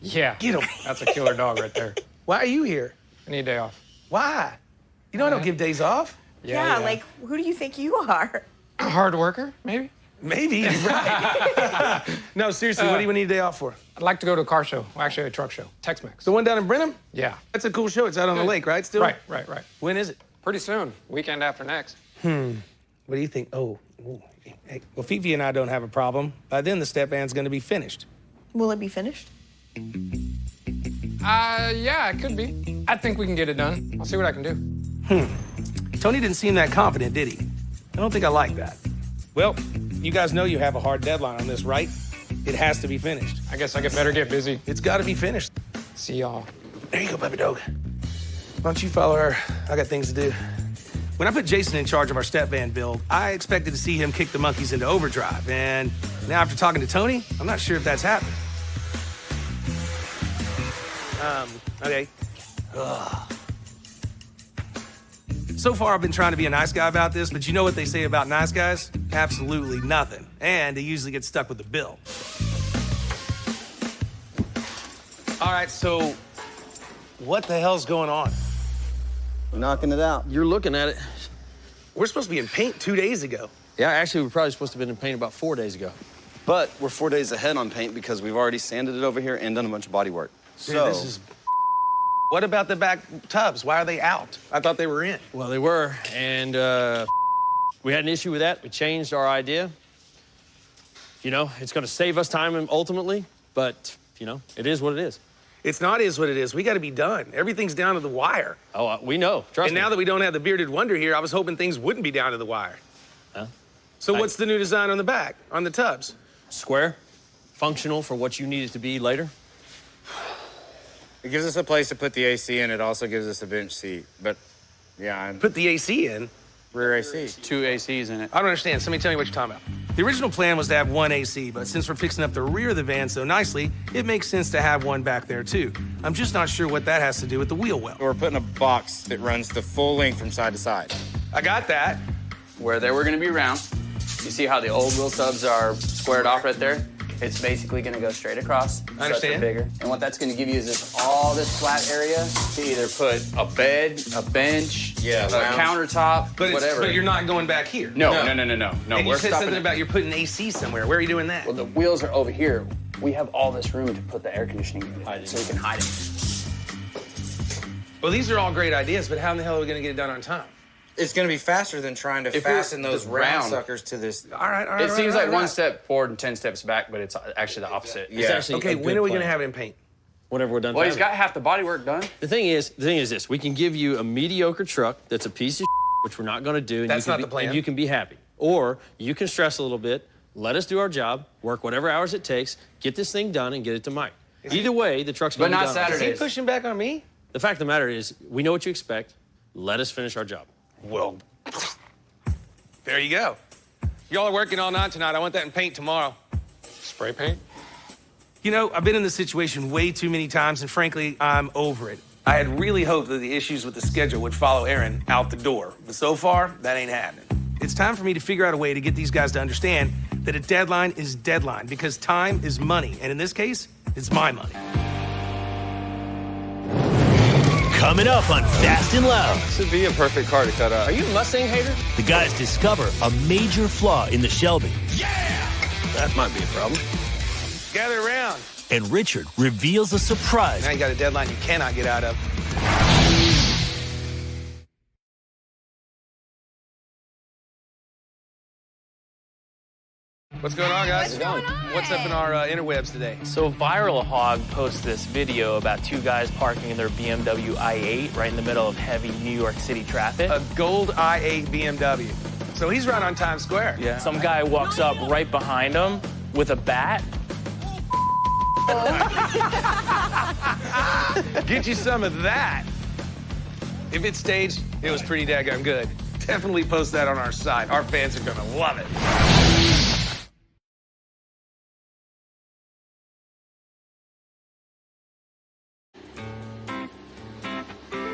Speaker 2: Yeah.
Speaker 4: Get him.
Speaker 2: That's a killer dog right there.
Speaker 4: Why are you here?
Speaker 2: I need a day off.
Speaker 4: Why? You know I don't give days off.
Speaker 3: Yeah, like, who do you think you are?
Speaker 2: A hard worker, maybe?
Speaker 4: Maybe, right. No, seriously, what do you need a day off for?
Speaker 2: I'd like to go to a car show. Well, actually, a truck show. Tex-Mex.
Speaker 4: The one down in Brenham?
Speaker 2: Yeah.
Speaker 4: That's a cool show. It's out on the lake, right, still?
Speaker 2: Right.
Speaker 4: When is it?
Speaker 2: Pretty soon. Weekend after next.
Speaker 4: What do you think? Oh, hey, well, Fifi and I don't have a problem. By then, the step van's gonna be finished.
Speaker 3: Will it be finished?
Speaker 2: Yeah, it could be. I think we can get it done. I'll see what I can do.
Speaker 4: Tony didn't seem that confident, did he? I don't think I like that. Well, you guys know you have a hard deadline on this, right? It has to be finished.
Speaker 2: I guess I better get busy.
Speaker 4: It's gotta be finished.
Speaker 2: See y'all.
Speaker 4: There you go, puppy dog. Why don't you follow her? I got things to do. When I put Jason in charge of our step van build, I expected to see him kick the monkeys into overdrive. And now after talking to Tony, I'm not sure if that's happened. Okay. Ugh. So far, I've been trying to be a nice guy about this, but you know what they say about nice guys? Absolutely nothing. And they usually get stuck with the bill. All right, so what the hell's going on?
Speaker 12: We're knocking it out.
Speaker 8: You're looking at it.
Speaker 4: We're supposed to be in paint 2 days ago.
Speaker 8: Yeah, actually, we're probably supposed to have been in paint about 4 days ago.
Speaker 12: But we're 4 days ahead on paint because we've already sanded it over here and done a bunch of body work.
Speaker 4: Dude, this is... What about the back tubs? Why are they out? I thought they were in.
Speaker 8: Well, they were, and we had an issue with that. We changed our idea. You know, it's going to save us time ultimately, but, you know, it is what it is.
Speaker 4: It's not is what it is. We got to be done. Everything's down to the wire.
Speaker 8: Oh, we know. Trust me.
Speaker 4: And now that we don't have the bearded wonder here, I was hoping things wouldn't be down to the wire.
Speaker 8: Huh?
Speaker 4: So what's the new design on the back, on the tubs?
Speaker 8: Square, functional for what you need it to be later.
Speaker 10: It gives us a place to put the AC in. It also gives us a bench seat. But, yeah.
Speaker 4: Put the AC in?
Speaker 10: Rear AC.
Speaker 1: 2 ACs in it.
Speaker 4: I don't understand. Somebody tell me what you're talking about. The original plan was to have 1 AC, but since we're fixing up the rear of the van so nicely, it makes sense to have one back there, too. I'm just not sure what that has to do with the wheel well.
Speaker 10: We're putting a box that runs the full length from side to side.
Speaker 4: I got that.
Speaker 1: Where they were going to be round. You see how the old wheel tubs are squared off right there? It's basically going to go straight across.
Speaker 4: I understand.
Speaker 1: Bigger. And what that's going to give you is all this flat area to either put a bed, a bench, a countertop,
Speaker 4: but
Speaker 1: whatever.
Speaker 4: But you're not going back here.
Speaker 1: No.
Speaker 4: And you said something about you're putting AC somewhere. Where are you doing that?
Speaker 1: Well, the wheels are over here. We have all this room to put the air conditioning in so we can hide it.
Speaker 4: Well, these are all great ideas, but how in the hell are we going to get it done on time?
Speaker 10: It's going to be faster than trying to fasten those round suckers to this.
Speaker 4: All right.
Speaker 1: It seems like 1 step forward and 10 steps back, but it's actually the opposite.
Speaker 10: Yeah.
Speaker 8: Actually
Speaker 4: okay, when are we going to have it in paint?
Speaker 8: Whenever we're done.
Speaker 1: Well, he's got half the body work done.
Speaker 8: The thing is this: we can give you a mediocre truck that's a piece of which we're not going to do. And
Speaker 4: That's not the plan.
Speaker 8: And you can be happy, or you can stress a little bit. Let us do our job, work whatever hours it takes, get this thing done, and get it to Mike. Either way, the truck's going to be done.
Speaker 1: But not Saturdays.
Speaker 4: Is he pushing back on me?
Speaker 8: The fact of the matter is, we know what you expect. Let us finish our job.
Speaker 4: Well, there you go. Y'all are working all night tonight. I want that in paint tomorrow.
Speaker 2: Spray paint?
Speaker 4: You know, I've been in this situation way too many times, and frankly, I'm over it. I had really hoped that the issues with the schedule would follow Aaron out the door, but so far, that ain't happening. It's time for me to figure out a way to get these guys to understand that a deadline is deadline because time is money. And in this case, it's my money.
Speaker 5: Coming up on Fast and Loud.
Speaker 7: This would be a perfect car to cut up.
Speaker 2: Are you a Mustang hater?
Speaker 5: The guys discover a major flaw in the Shelby.
Speaker 7: That might be a problem.
Speaker 4: Gather around.
Speaker 5: And Richard reveals a surprise.
Speaker 4: Now you got a deadline you cannot get out of. What's going on, guys? What's up in our interwebs today?
Speaker 18: So Viral Hog posts this video about two guys parking in their BMW i8 right in the middle of heavy New York City traffic.
Speaker 4: A gold i8 BMW. So he's right on Times Square.
Speaker 18: Yeah. Some guy walks up right behind him with a bat.
Speaker 4: Get you some of that. If it's staged, it was pretty daggone good. Definitely post that on our site. Our fans are gonna love it.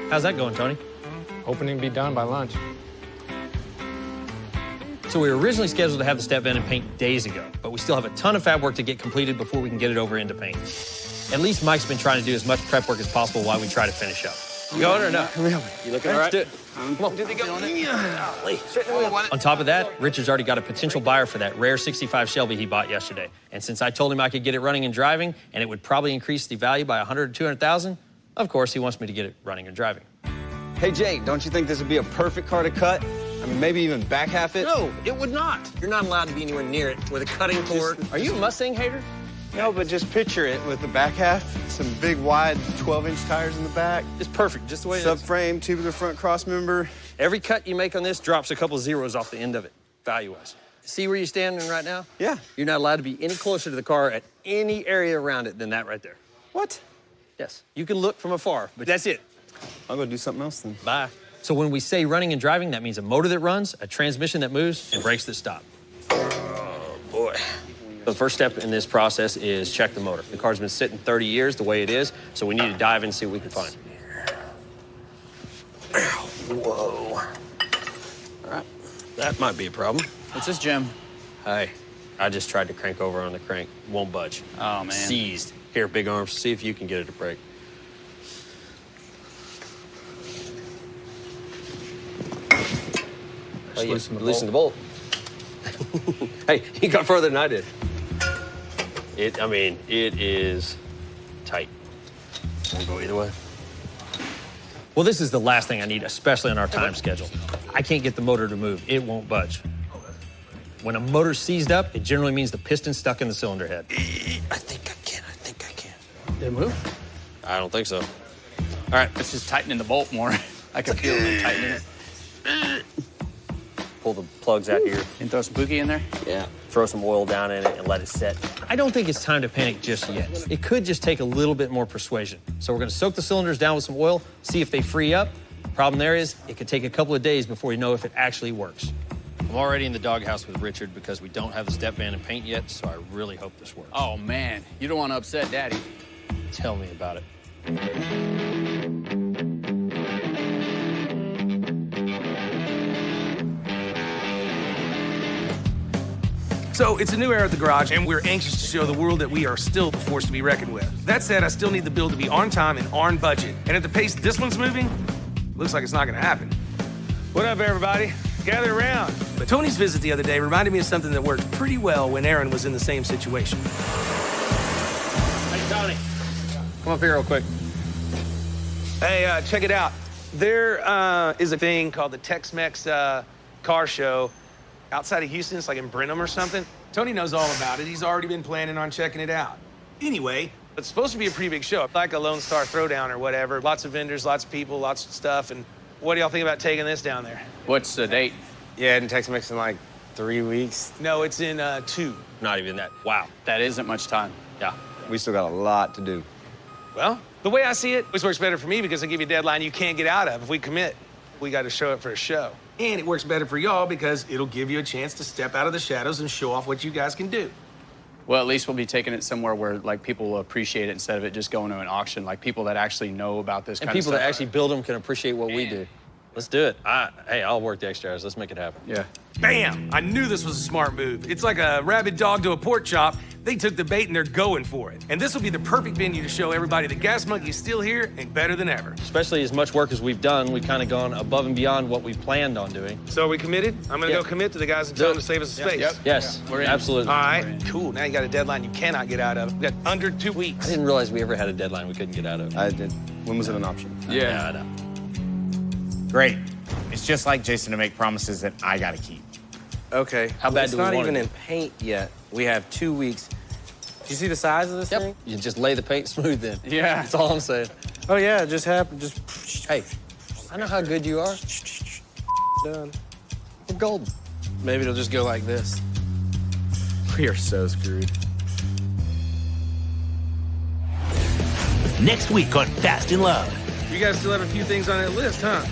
Speaker 8: How's that going, Tony?
Speaker 2: Hoping to be done by lunch.
Speaker 8: So we were originally scheduled to have the step van and paint days ago, but we still have a ton of fab work to get completed before we can get it over into paint. At least Mike's been trying to do as much prep work as possible while we try to finish up.
Speaker 4: You going or no?
Speaker 8: You looking all right?
Speaker 4: Come on.
Speaker 8: On top of that, Richard's already got a potential buyer for that rare 65 Shelby he bought yesterday. And since I told him I could get it running and driving, and it would probably increase the value by 100 or 200,000, of course he wants me to get it running and driving.
Speaker 12: Hey, Jake, don't you think this would be a perfect car to cut? I mean, maybe even back half it?
Speaker 2: No, it would not. You're not allowed to be anywhere near it with a cutting torque. Are you a Mustang hater?
Speaker 12: No, but just picture it with the back half, some big, wide 12-inch tires in the back.
Speaker 2: It's perfect, just the way it is.
Speaker 12: Subframe, tubular front cross member.
Speaker 8: Every cut you make on this drops a couple zeros off the end of it, value-wise. See where you're standing right now?
Speaker 12: Yeah.
Speaker 8: You're not allowed to be any closer to the car at any area around it than that right there.
Speaker 12: What?
Speaker 8: Yes. You can look from afar, but that's it.
Speaker 12: I'll go do something else then.
Speaker 8: Bye. So when we say running and driving, that means a motor that runs, a transmission that moves, and brakes that stop.
Speaker 12: Oh, boy.
Speaker 8: The first step in this process is check the motor. The car's been sitting 30 years the way it is, so we need to dive in and see what we can find.
Speaker 7: Whoa. All right. That might be a problem.
Speaker 1: What's this, Jim?
Speaker 8: Hey, I just tried to crank over on the crank. Won't budge.
Speaker 1: Oh, man.
Speaker 8: Seized. Here, big arms, see if you can get it to brake.
Speaker 7: Oh, yeah. Loosen the bolt. Hey, you got further than I did.
Speaker 8: It is tight. Won't go either way. Well, this is the last thing I need, especially on our time schedule. I can't get the motor to move. It won't budge. When a motor's seized up, it generally means the piston's stuck in the cylinder head.
Speaker 7: I think I can.
Speaker 1: Did it move?
Speaker 8: I don't think so.
Speaker 1: All right, let's just tighten the bolt more. I can feel it tightening it.
Speaker 8: Pull the plugs out here.
Speaker 1: And throw some Pookie in there?
Speaker 8: Yeah. Throw some oil down in it and let it set. I don't think it's time to panic just yet. It could just take a little bit more persuasion. So we're gonna soak the cylinders down with some oil, see if they free up. Problem there is, it could take a couple of days before we know if it actually works. I'm already in the doghouse with Richard because we don't have the step van and paint yet, so I really hope this works.
Speaker 1: Oh, man. You don't want to upset Daddy.
Speaker 8: Tell me about it.
Speaker 4: So it's a new era at the garage, and we're anxious to show the world that we are still a force to be reckoned with. That said, I still need the build to be on time and on budget. And at the pace this one's moving, looks like it's not gonna happen. What up, everybody? Gather around. But Tony's visit the other day reminded me of something that worked pretty well when Aaron was in the same situation.
Speaker 8: Hey, Tony. Come up here real quick.
Speaker 4: Hey, check it out. There is a thing called the Tex-Mex car show outside of Houston. It's like in Brenham or something. Tony knows all about it. He's already been planning on checking it out. Anyway, it's supposed to be a pretty big show, like a Lone Star Throwdown or whatever. Lots of vendors, lots of people, lots of stuff. And what do y'all think about taking this down there?
Speaker 1: What's the date?
Speaker 11: Yeah, in Tex-Mex in like 3 weeks.
Speaker 4: No, it's in 2.
Speaker 8: Not even that. Wow.
Speaker 1: That isn't much time.
Speaker 8: Yeah.
Speaker 12: We still got a lot to do.
Speaker 4: Well, the way I see it, this works better for me because I give you a deadline you can't get out of. If we commit, we got to show up for a show. And it works better for y'all because it'll give you a chance to step out of the shadows and show off what you guys can do.
Speaker 1: Well, at least we'll be taking it somewhere where, like, people will appreciate it instead of it just going to an auction. Like, people that actually know about this kind of stuff.
Speaker 8: And people that actually build them can appreciate what we do. Let's do it. Hey, I'll work the extra hours. Let's make it happen.
Speaker 6: Yeah.
Speaker 4: Bam! I knew this was a smart move. It's like a rabid dog to a pork chop. They took the bait and they're going for it. And this will be the perfect venue to show everybody that Gas Monkey is still here and better than ever.
Speaker 8: Especially as much work as we've done, we've kind of gone above and beyond what we planned on doing.
Speaker 4: So are we committed? I'm gonna go commit to the guys and tell them to save us some space.
Speaker 8: Yes, absolutely.
Speaker 4: All right, cool. Now you got a deadline you cannot get out of. We got under 2 weeks.
Speaker 8: I didn't realize we ever had a deadline we couldn't get out of.
Speaker 6: I did. When was it an option?
Speaker 8: Yeah, I know.
Speaker 10: Great. It's just like Jason to make promises that I gotta keep.
Speaker 11: Okay.
Speaker 8: How bad do we want
Speaker 11: It's not even
Speaker 8: it?
Speaker 11: in paint yet. We have 2 weeks. Do you see the size of this thing?
Speaker 8: You just lay the paint smooth in.
Speaker 11: Yeah.
Speaker 8: That's all I'm saying.
Speaker 11: Oh, yeah, it just happened. Just,
Speaker 8: hey, I know how good you are.
Speaker 11: Done.
Speaker 8: We're golden.
Speaker 11: Maybe it'll just go like this. We are so screwed.
Speaker 5: Next week on Fast and Loud,
Speaker 4: You guys still have a few things on that list, huh?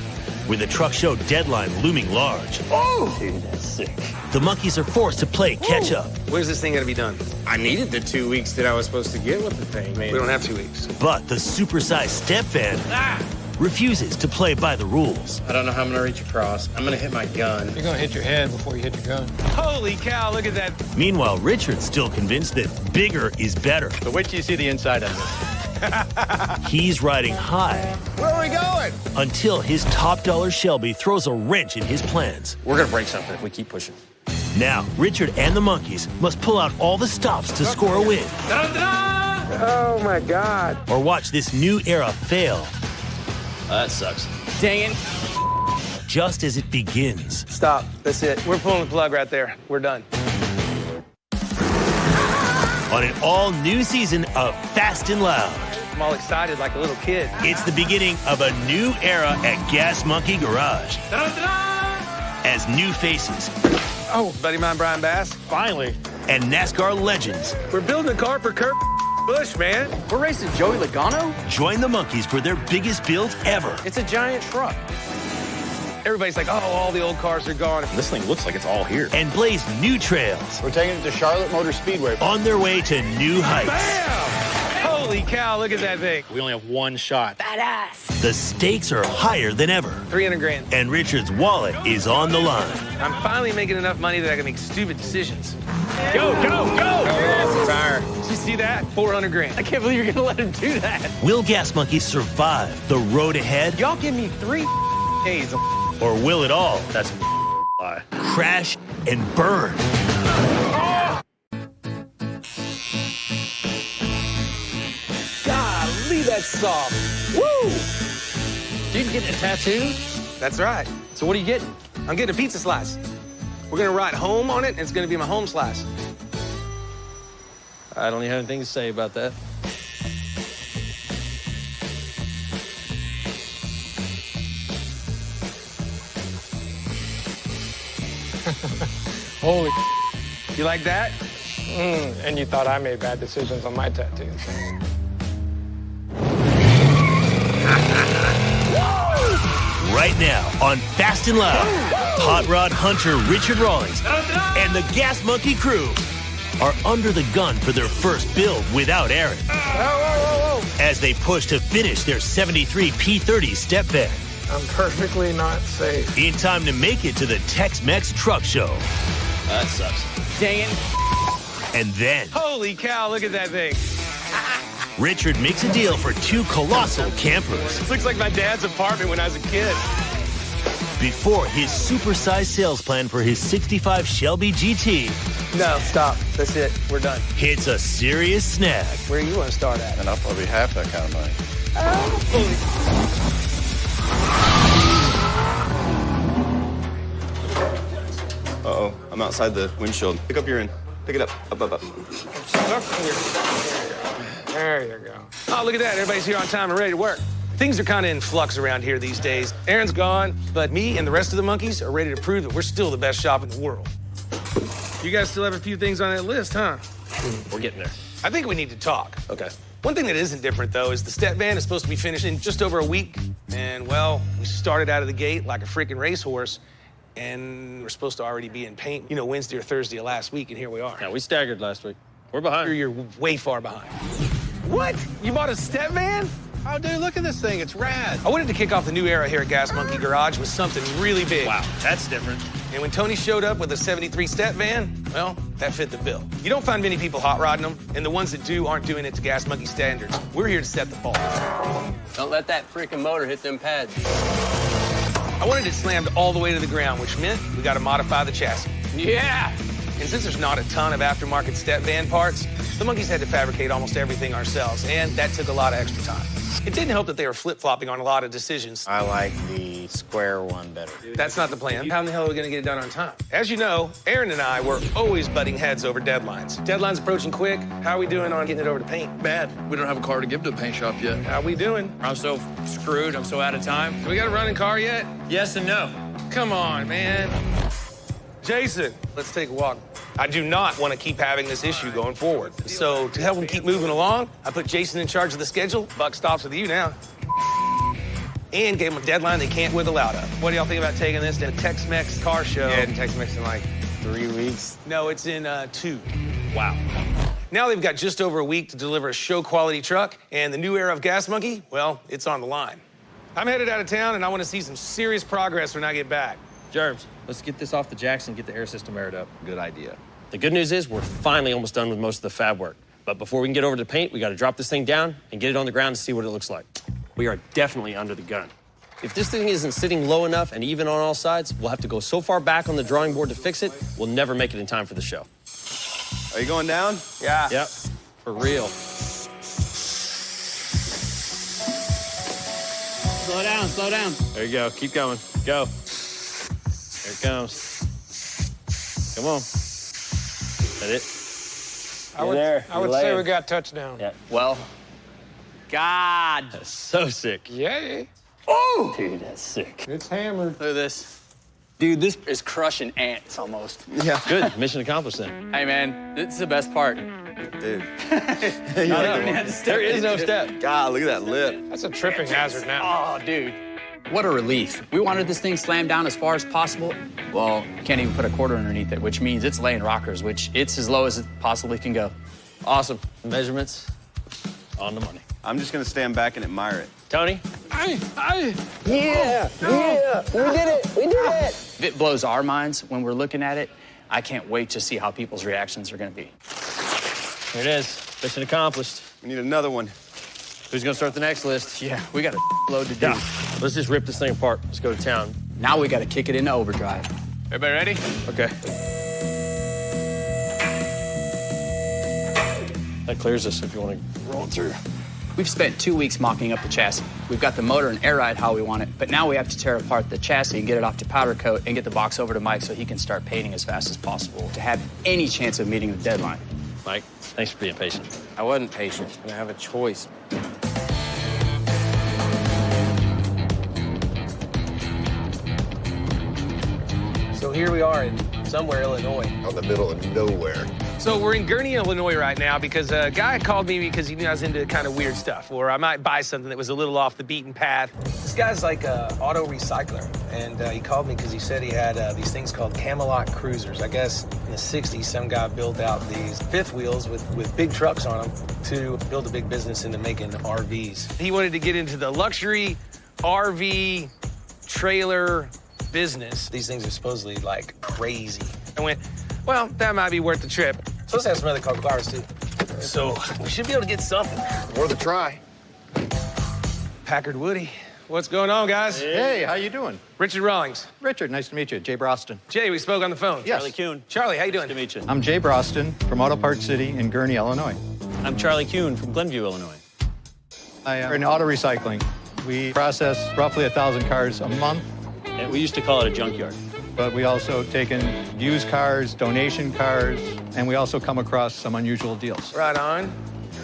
Speaker 5: with the truck show deadline looming large,
Speaker 4: Oh! Dude, that's sick.
Speaker 5: the monkeys are forced to play catch up.
Speaker 4: When's this thing gonna be done?
Speaker 10: I needed the 2 weeks that I was supposed to get with the thing, man.
Speaker 4: We don't have 2 weeks.
Speaker 5: But the supersized step van refuses to play by the rules.
Speaker 11: I don't know how I'm gonna reach across. I'm gonna hit my gun.
Speaker 2: You're gonna hit your head before you hit your gun.
Speaker 4: Holy cow, look at that.
Speaker 5: Meanwhile, Richard's still convinced that bigger is better.
Speaker 8: But wait till you see the inside of it.
Speaker 5: He's riding high
Speaker 13: Where are we going?
Speaker 5: until his top dollar Shelby throws a wrench in his plans.
Speaker 8: We're gonna break something if we keep pushing.
Speaker 5: Now, Richard and the monkeys must pull out all the stops to score a win.
Speaker 11: Oh, my God.
Speaker 5: Or watch this new era fail
Speaker 8: That sucks.
Speaker 11: Dang it.
Speaker 5: just as it begins.
Speaker 4: Stop. That's it. We're pulling the plug right there. We're done.
Speaker 5: On an all-new season of Fast and Loud.
Speaker 4: I'm all excited like a little kid.
Speaker 5: It's the beginning of a new era at Gas Monkey Garage. As new faces
Speaker 4: Oh, buddy mine, Brian Bass.
Speaker 8: Finally.
Speaker 5: and NASCAR legends
Speaker 4: We're building a car for Kurt Busch, man.
Speaker 1: We're racing Joey Logano?
Speaker 5: join the monkeys for their biggest build ever.
Speaker 11: It's a giant truck.
Speaker 4: Everybody's like, oh, all the old cars are gone.
Speaker 8: This thing looks like it's all here.
Speaker 5: And blaze new trails
Speaker 12: We're taking it to Charlotte Motor Speedway.
Speaker 5: on their way to new heights.
Speaker 4: Bam! Holy cow, look at that thing.
Speaker 8: We only have one shot.
Speaker 5: The stakes are higher than ever.
Speaker 4: 300 grand.
Speaker 5: And Richard's wallet is on the line.
Speaker 4: I'm finally making enough money that I can make stupid decisions.
Speaker 8: Go, go, go!
Speaker 4: Fire. Did you see that? 400 grand.
Speaker 8: I can't believe you're gonna let him do that.
Speaker 5: Will Gas Monkeys survive the road ahead?
Speaker 11: Y'all give me 3 days.
Speaker 5: Or will it all
Speaker 8: That's a lie.
Speaker 5: crash and burn?
Speaker 4: Golly, that's soft. Woo!
Speaker 8: Dude, getting a tattoo?
Speaker 4: That's right.
Speaker 8: So what are you getting?
Speaker 4: I'm getting a pizza slice. We're gonna ride home on it, and it's gonna be my home slice.
Speaker 8: I don't even have anything to say about that.
Speaker 2: Holy
Speaker 4: You like that?
Speaker 2: and you thought I made bad decisions on my tattoos.
Speaker 5: Right now on Fast and Loud, Hot Rod Hunter Richard Rawlings and the Gas Monkey crew are under the gun for their first build without Aaron as they push to finish their 73 P30 step van
Speaker 2: I'm perfectly not safe.
Speaker 5: in time to make it to the Tex-Mex Truck Show.
Speaker 8: That sucks.
Speaker 11: Dang it.
Speaker 5: And then
Speaker 4: Holy cow, look at that thing.
Speaker 5: Richard makes a deal for 2 colossal campers
Speaker 4: This looks like my dad's apartment when I was a kid.
Speaker 5: before his supersized sales plan for his 65 Shelby GT
Speaker 4: No, stop. That's it. We're done.
Speaker 5: hits a serious snag.
Speaker 4: Where do you want to start at?
Speaker 12: And I'll probably have that kind of money.
Speaker 6: Uh-oh, I'm outside the windshield. Pick up your end. Pick it up. Up, up, up.
Speaker 2: Stuck here. There you go.
Speaker 4: Oh, look at that. Everybody's here on time and ready to work. Things are kind of in flux around here these days. Aaron's gone, but me and the rest of the monkeys are ready to prove that we're still the best shop in the world. You guys still have a few things on that list, huh?
Speaker 8: We're getting there.
Speaker 4: I think we need to talk.
Speaker 8: Okay.
Speaker 4: One thing that isn't different, though, is the step van is supposed to be finished in just over a week. And, well, we started out of the gate like a freaking racehorse, and we're supposed to already be in paint, you know, Wednesday or Thursday of last week, and here we are.
Speaker 8: Yeah, we staggered last week. We're behind.
Speaker 4: You're way far behind. What? You bought a step van?
Speaker 9: Oh, dude, look at this thing. It's rad.
Speaker 4: I wanted to kick off the new era here at Gas Monkey Garage with something really big.
Speaker 5: Wow, that's different.
Speaker 4: And when Tony showed up with a 73 step van, well, that fit the bill. You don't find many people hot rodding them, and the ones that do aren't doing it to Gas Monkey standards. We're here to set the bar.
Speaker 1: Don't let that freaking motor hit them pads.
Speaker 4: I wanted it slammed all the way to the ground, which meant we got to modify the chassis.
Speaker 1: Yeah!
Speaker 4: And since there's not a ton of aftermarket step van parts, the Monkeys had to fabricate almost everything ourselves, and that took a lot of extra time. It didn't help that they were flip-flopping on a lot of decisions.
Speaker 11: I like the square one better.
Speaker 4: That's not the plan. How in the hell are we gonna get it done on time? As you know, Aaron and I were always butting heads over deadlines. Deadline's approaching quick. How are we doing on getting it over to paint?
Speaker 19: Bad. We don't have a car to give to the paint shop yet.
Speaker 4: How we doing?
Speaker 19: I'm so screwed. I'm so out of time.
Speaker 4: Do we got a running car yet?
Speaker 19: Yes and no.
Speaker 4: Come on, man. Jason, let's take a walk. I do not want to keep having this issue going forward. So to help him keep moving along, I put Jason in charge of the schedule. Buck stops with you now. And gave him a deadline they can't wiggle out of. What do y'all think about taking this to a Tex-Mex car show?
Speaker 10: Yeah, and Tex-Mex in like 3 weeks.
Speaker 4: No, it's in 2.
Speaker 5: Wow.
Speaker 4: Now they've got just over a week to deliver a show-quality truck, and the new era of Gas Monkey, well, it's on the line. I'm headed out of town, and I want to see some serious progress when I get back.
Speaker 8: Germs, let's get this off the jacks and get the air system aired up.
Speaker 6: Good idea.
Speaker 8: The good news is we're finally almost done with most of the fab work. But before we can get over to paint, we got to drop this thing down and get it on the ground and see what it looks like.
Speaker 1: We are definitely under the gun.
Speaker 8: If this thing isn't sitting low enough and even on all sides, we'll have to go so far back on the drawing board to fix it, we'll never make it in time for the show.
Speaker 6: Are you going down?
Speaker 4: Yeah.
Speaker 8: Yep, for real.
Speaker 1: Slow down, slow down.
Speaker 8: There you go, keep going, go. Here it comes. Come on. Is that it?
Speaker 2: I would say we got touchdown.
Speaker 1: Yeah. Well, God.
Speaker 8: That's so sick.
Speaker 2: Yay.
Speaker 1: Oh! Dude, that's sick.
Speaker 2: It's hammered.
Speaker 1: Look at this. Dude, this is crushing ants almost.
Speaker 6: Yeah.
Speaker 8: Good, mission accomplished then.
Speaker 1: Hey, man, this is the best part.
Speaker 6: Dude.
Speaker 1: There is no step.
Speaker 6: God, look at that lip.
Speaker 2: That's a tripping hazard now.
Speaker 1: Oh, dude. What a relief. We wanted this thing slammed down as far as possible. Well, can't even put a quarter underneath it, which means it's laying rockers, which it's as low as it possibly can go.
Speaker 8: Awesome. Measurements on the money.
Speaker 6: I'm just gonna stand back and admire it.
Speaker 8: Tony?
Speaker 1: Yeah, we did it, we did it. If it blows our minds when we're looking at it, I can't wait to see how people's reactions are gonna be.
Speaker 8: Here it is, mission accomplished.
Speaker 6: We need another one.
Speaker 8: Who's gonna start the next list?
Speaker 1: Yeah, we got a load to do.
Speaker 8: Yeah. Let's just rip this thing apart. Let's go to town.
Speaker 1: Now we gotta kick it into overdrive.
Speaker 8: Everybody ready? Okay. That clears us if you want to roll it through.
Speaker 1: We've spent 2 weeks mocking up the chassis. We've got the motor and air ride how we want it, but now we have to tear apart the chassis and get it off to powder coat and get the box over to Mike so he can start painting as fast as possible to have any chance of meeting the deadline.
Speaker 8: Mike, thanks for being patient.
Speaker 11: I wasn't patient. I didn't have a choice.
Speaker 4: So here we are in somewhere, Illinois.
Speaker 13: Out in the middle of nowhere.
Speaker 4: So we're in Gurney, Illinois right now because a guy called me because he knew I was into kind of weird stuff, or I might buy something that was a little off the beaten path. This guy's like an auto recycler, and he called me because he said he had these things called Camelot Cruisers. I guess in the 60s, some guy built out these fifth wheels with big trucks on them to build a big business into making RVs. He wanted to get into the luxury RV trailer business. These things are supposedly like crazy. I went, well, that might be worth the trip. Supposed to have some other car cars too. So we should be able to get something.
Speaker 13: Worth a try.
Speaker 4: Packard Woody. What's going on, guys?
Speaker 20: Hey, how you doing?
Speaker 4: Richard Rawlings.
Speaker 20: Richard, nice to meet you. Jay Broston.
Speaker 4: Jay, we spoke on the phone.
Speaker 20: Yes.
Speaker 8: Charlie Kuhn.
Speaker 4: Charlie, how you doing?
Speaker 8: Nice to meet you.
Speaker 20: I'm Jay Broston from Auto Parts City in Gurney, Illinois.
Speaker 8: I'm Charlie Kuhn from Glenview, Illinois.
Speaker 20: I am in auto recycling. We process roughly 1,000 cars a month.
Speaker 8: And we used to call it a junkyard.
Speaker 20: But we also take in used cars, donation cars, and we also come across some unusual deals.
Speaker 4: Right on.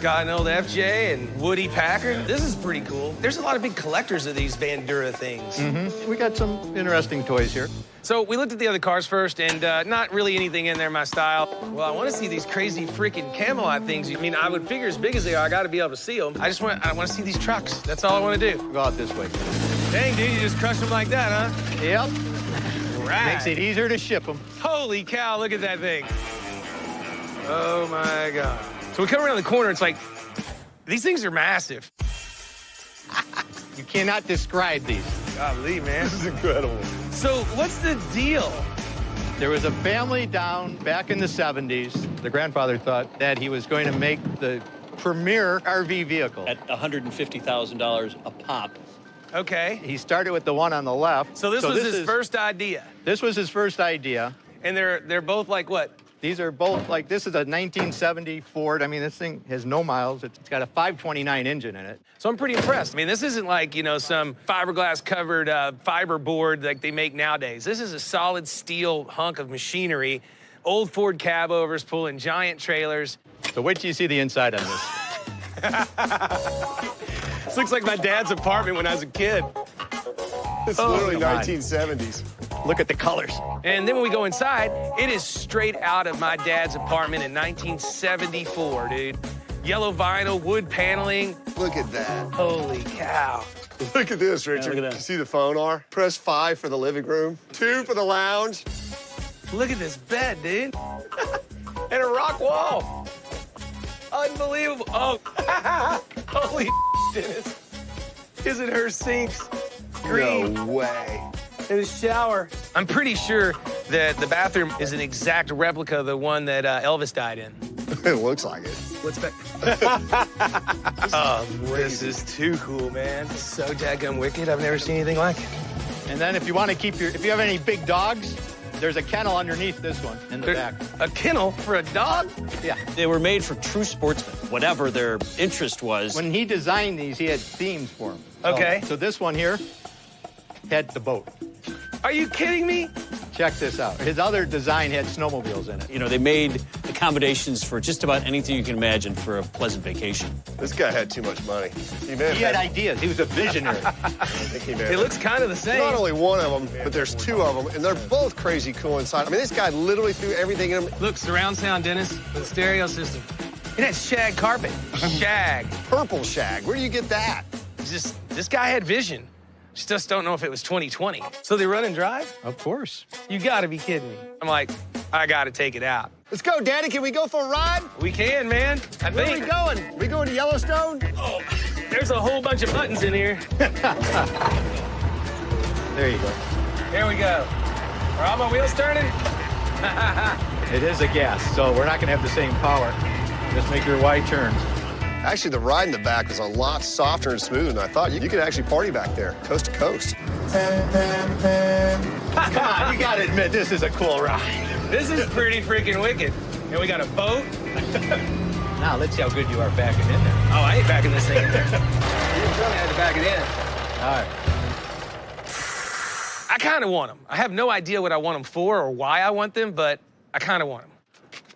Speaker 4: Got an old FJ and Woody Packard. This is pretty cool. There's a lot of big collectors of these Bandura things.
Speaker 20: Mm-hmm. We got some interesting toys here.
Speaker 4: So we looked at the other cars first, and not really anything in there my style. Well, I want to see these crazy freaking Camelot things. I mean, I would figure as big as they are, I got to be able to see them. I want to see these trucks. That's all I want to do.
Speaker 20: Go out this way.
Speaker 4: Dang, dude, you just crushed them like that, huh?
Speaker 20: Yep.
Speaker 4: Right.
Speaker 20: Makes it easier to ship them.
Speaker 4: Holy cow, look at that thing. Oh, my God. So we come around the corner, it's like, these things are massive.
Speaker 20: You cannot describe these.
Speaker 4: Golly, man.
Speaker 12: This is incredible.
Speaker 4: So what's the deal?
Speaker 20: There was a family down back in the 70s. The grandfather thought that he was going to make the premier RV vehicle.
Speaker 8: At $150,000 a pop.
Speaker 4: Okay.
Speaker 20: He started with the one on the left.
Speaker 4: So this was his first idea.
Speaker 20: This was his first idea.
Speaker 4: And they're both like what?
Speaker 20: These are both like, this is a 1970 Ford. I mean, this thing has no miles. It's got a 529 engine in it.
Speaker 4: So I'm pretty impressed. I mean, this isn't like, you know, some fiberglass covered fiber board like they make nowadays. This is a solid steel hunk of machinery. Old Ford cab overs pulling giant trailers.
Speaker 20: So wait till you see the inside on this.
Speaker 4: This looks like my dad's apartment when I was a kid.
Speaker 13: It's literally 1970s.
Speaker 20: Look at the colors.
Speaker 4: And then when we go inside, it is straight out of my dad's apartment in 1974, dude. Yellow vinyl, wood paneling.
Speaker 13: Look at that.
Speaker 4: Holy cow.
Speaker 13: Look at this, Richard.
Speaker 8: look at that.
Speaker 13: You see the phone R? Press 5 for the living room, 2 for the lounge.
Speaker 4: Look at this bed, dude. And a rock wall. Unbelievable. Oh, holy Dennis. His and her sinks. Green.
Speaker 13: No way.
Speaker 4: In the shower. I'm pretty sure that the bathroom is an exact replica of the one that Elvis died in.
Speaker 13: It looks like it.
Speaker 4: What's back? Oh, this is too cool, man. So daggum wicked. I've never seen anything like it.
Speaker 20: And then if you want to keep if you have any big dogs, there's a kennel underneath this one in the back.
Speaker 4: A kennel for a dog?
Speaker 20: Yeah.
Speaker 8: They were made for true sportsmen, whatever their interest was.
Speaker 20: When he designed these, he had themes for them.
Speaker 4: Okay.
Speaker 20: So this one here had the boat.
Speaker 4: Are you kidding me?
Speaker 20: Check this out. His other design had snowmobiles in it.
Speaker 8: You know, they made accommodations for just about anything you can imagine for a pleasant vacation.
Speaker 13: This guy had too much money.
Speaker 20: He had ideas. He was a visionary.
Speaker 13: I think he may
Speaker 4: It looks kind of the same.
Speaker 13: Not only one of them, but there's 2 of them, and they're both crazy cool inside. I mean, this guy literally threw everything in them.
Speaker 4: Look, surround sound, Dennis, with a stereo system. It has shag carpet. Shag.
Speaker 13: Purple shag. Where do you get that?
Speaker 4: This guy had vision. Just don't know if it was 2020. So they run and drive?
Speaker 20: Of course.
Speaker 4: You gotta be kidding me. I'm like, I gotta take it out.
Speaker 13: Let's go, Daddy. Can we go for a ride?
Speaker 4: We can, man. I
Speaker 13: Where
Speaker 4: think.
Speaker 13: are we going? We going to Yellowstone?
Speaker 4: Oh, there's a whole bunch of buttons in here.
Speaker 20: There you go.
Speaker 4: Here we go. Are all my wheels turning?
Speaker 20: It is a gas, so we're not going to have the same power. Just make your wide turns.
Speaker 13: Actually, the ride in the back is a lot softer and smoother than I thought. You could actually party back there, coast to coast.
Speaker 20: Come on, you got to admit, this is a cool ride.
Speaker 4: This is pretty freaking wicked. And we got a boat.
Speaker 20: Now, let's see how good you are backing in there.
Speaker 4: Oh, I ain't backing this thing in there. You didn't tell me I had to back it in.
Speaker 20: All right.
Speaker 4: I kind of want them. I have no idea what I want them for or why I want them, but I kind of want them.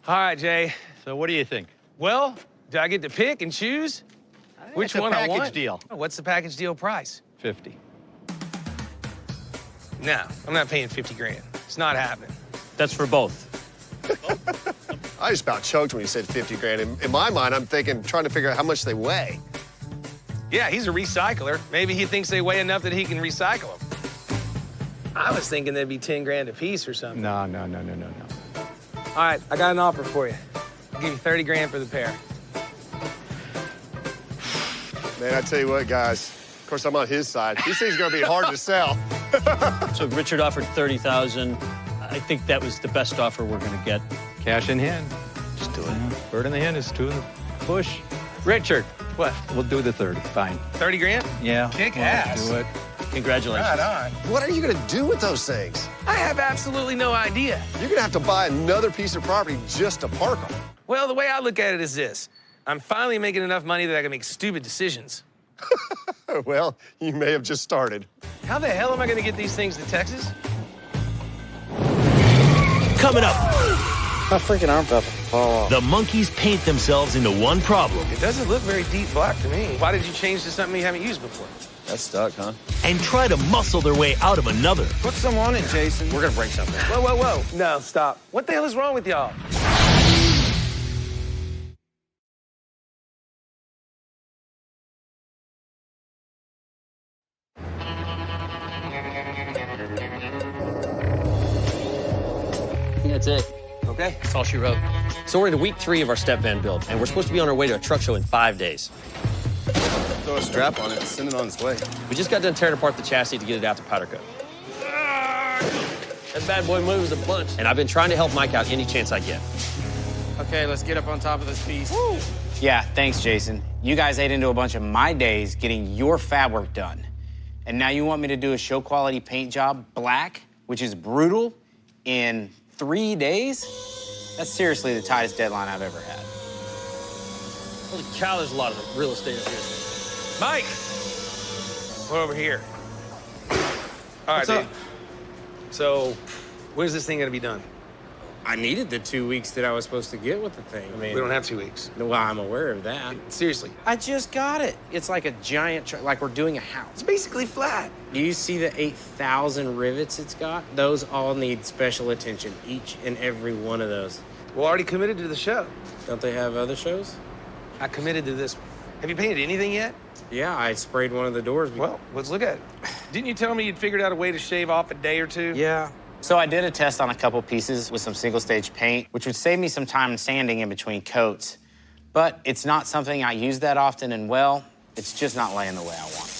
Speaker 4: All right, Jay.
Speaker 20: So what do you think?
Speaker 4: Well, do I get to pick and choose which one I want?
Speaker 20: Package deal.
Speaker 4: What's the package deal price?
Speaker 20: 50.
Speaker 4: No, I'm not paying 50 grand. It's not happening.
Speaker 8: That's for both.
Speaker 13: I just about choked when he said 50 grand. In my mind, I'm thinking, trying to figure out how much they weigh.
Speaker 4: Yeah, he's a recycler. Maybe he thinks they weigh enough that he can recycle them. I was thinking they'd be 10 grand a piece or something.
Speaker 20: No.
Speaker 4: All right, I got an offer for you. I'll give you 30 grand for the pair.
Speaker 13: Man, I tell you what, guys. Of course, I'm on his side. These things are going to be hard to sell.
Speaker 8: So Richard offered $30,000. I think that was the best offer we're going to get.
Speaker 20: Cash in hand.
Speaker 8: Just do it.
Speaker 20: Bird in the hand is 2 in the bush. Richard.
Speaker 4: What?
Speaker 20: We'll do the 30. Fine.
Speaker 4: 30 grand?
Speaker 20: Yeah.
Speaker 4: Kick
Speaker 20: we'll
Speaker 4: ass.
Speaker 20: Do it.
Speaker 8: Congratulations.
Speaker 4: Right on.
Speaker 13: What are you going to do with those things?
Speaker 4: I have absolutely no idea.
Speaker 13: You're going to have to buy another piece of property just to park them.
Speaker 4: Well, the way I look at it is this. I'm finally making enough money that I can make stupid decisions.
Speaker 13: Well, you may have just started.
Speaker 4: How the hell am I going to get these things to Texas?
Speaker 5: Coming up,
Speaker 11: My freaking arm's about to fall off.
Speaker 5: the monkeys paint themselves into one problem
Speaker 4: It doesn't look very deep black to me. Why did you change to something you haven't used before?
Speaker 6: That's stuck, huh?
Speaker 5: and try to muscle their way out of another.
Speaker 11: Put some on it, Jason.
Speaker 10: We're gonna break something.
Speaker 4: Whoa. No, stop. What the hell is wrong with y'all?
Speaker 8: That's it.
Speaker 4: Okay.
Speaker 8: That's all she wrote. So we're into week 3 of our step van build, and we're supposed to be on our way to a truck show in 5 days.
Speaker 6: Throw a strap on it and send it on its way.
Speaker 8: We just got done tearing apart the chassis to get it out to powder coat. That bad boy moves a bunch. And I've been trying to help Mike out any chance I get.
Speaker 10: Okay, let's get up on top of this piece. Woo! Yeah, thanks, Jason. You guys ate into a bunch of my days getting your fab work done. And now you want me to do a show quality paint job, black, which is brutal, in 3 days? That's seriously the tightest deadline I've ever had.
Speaker 8: Holy cow, there's a lot of real estate up here.
Speaker 4: Mike! We're over here. All right, dude. So, when's this thing gonna be done?
Speaker 10: I needed the 2 weeks that I was supposed to get with the thing. I mean,
Speaker 4: We don't have 2 weeks.
Speaker 10: well, I'm aware of that.
Speaker 4: Seriously.
Speaker 10: I just got it. It's like a giant, like we're doing a house.
Speaker 4: It's basically flat.
Speaker 10: Do you see the 8,000 rivets it's got? Those all need special attention, each and every one of those.
Speaker 4: Well, already committed to the show.
Speaker 10: Don't they have other shows?
Speaker 4: I committed to this. Have you painted anything yet?
Speaker 10: Yeah, I sprayed one of the doors.
Speaker 4: Well, let's look at it. Didn't you tell me you'd figured out a way to shave off a day or two?
Speaker 10: Yeah. So I did a test on a couple pieces with some single-stage paint, which would save me some time sanding in between coats. But it's not something I use that often, and well, it's just not laying the way I want.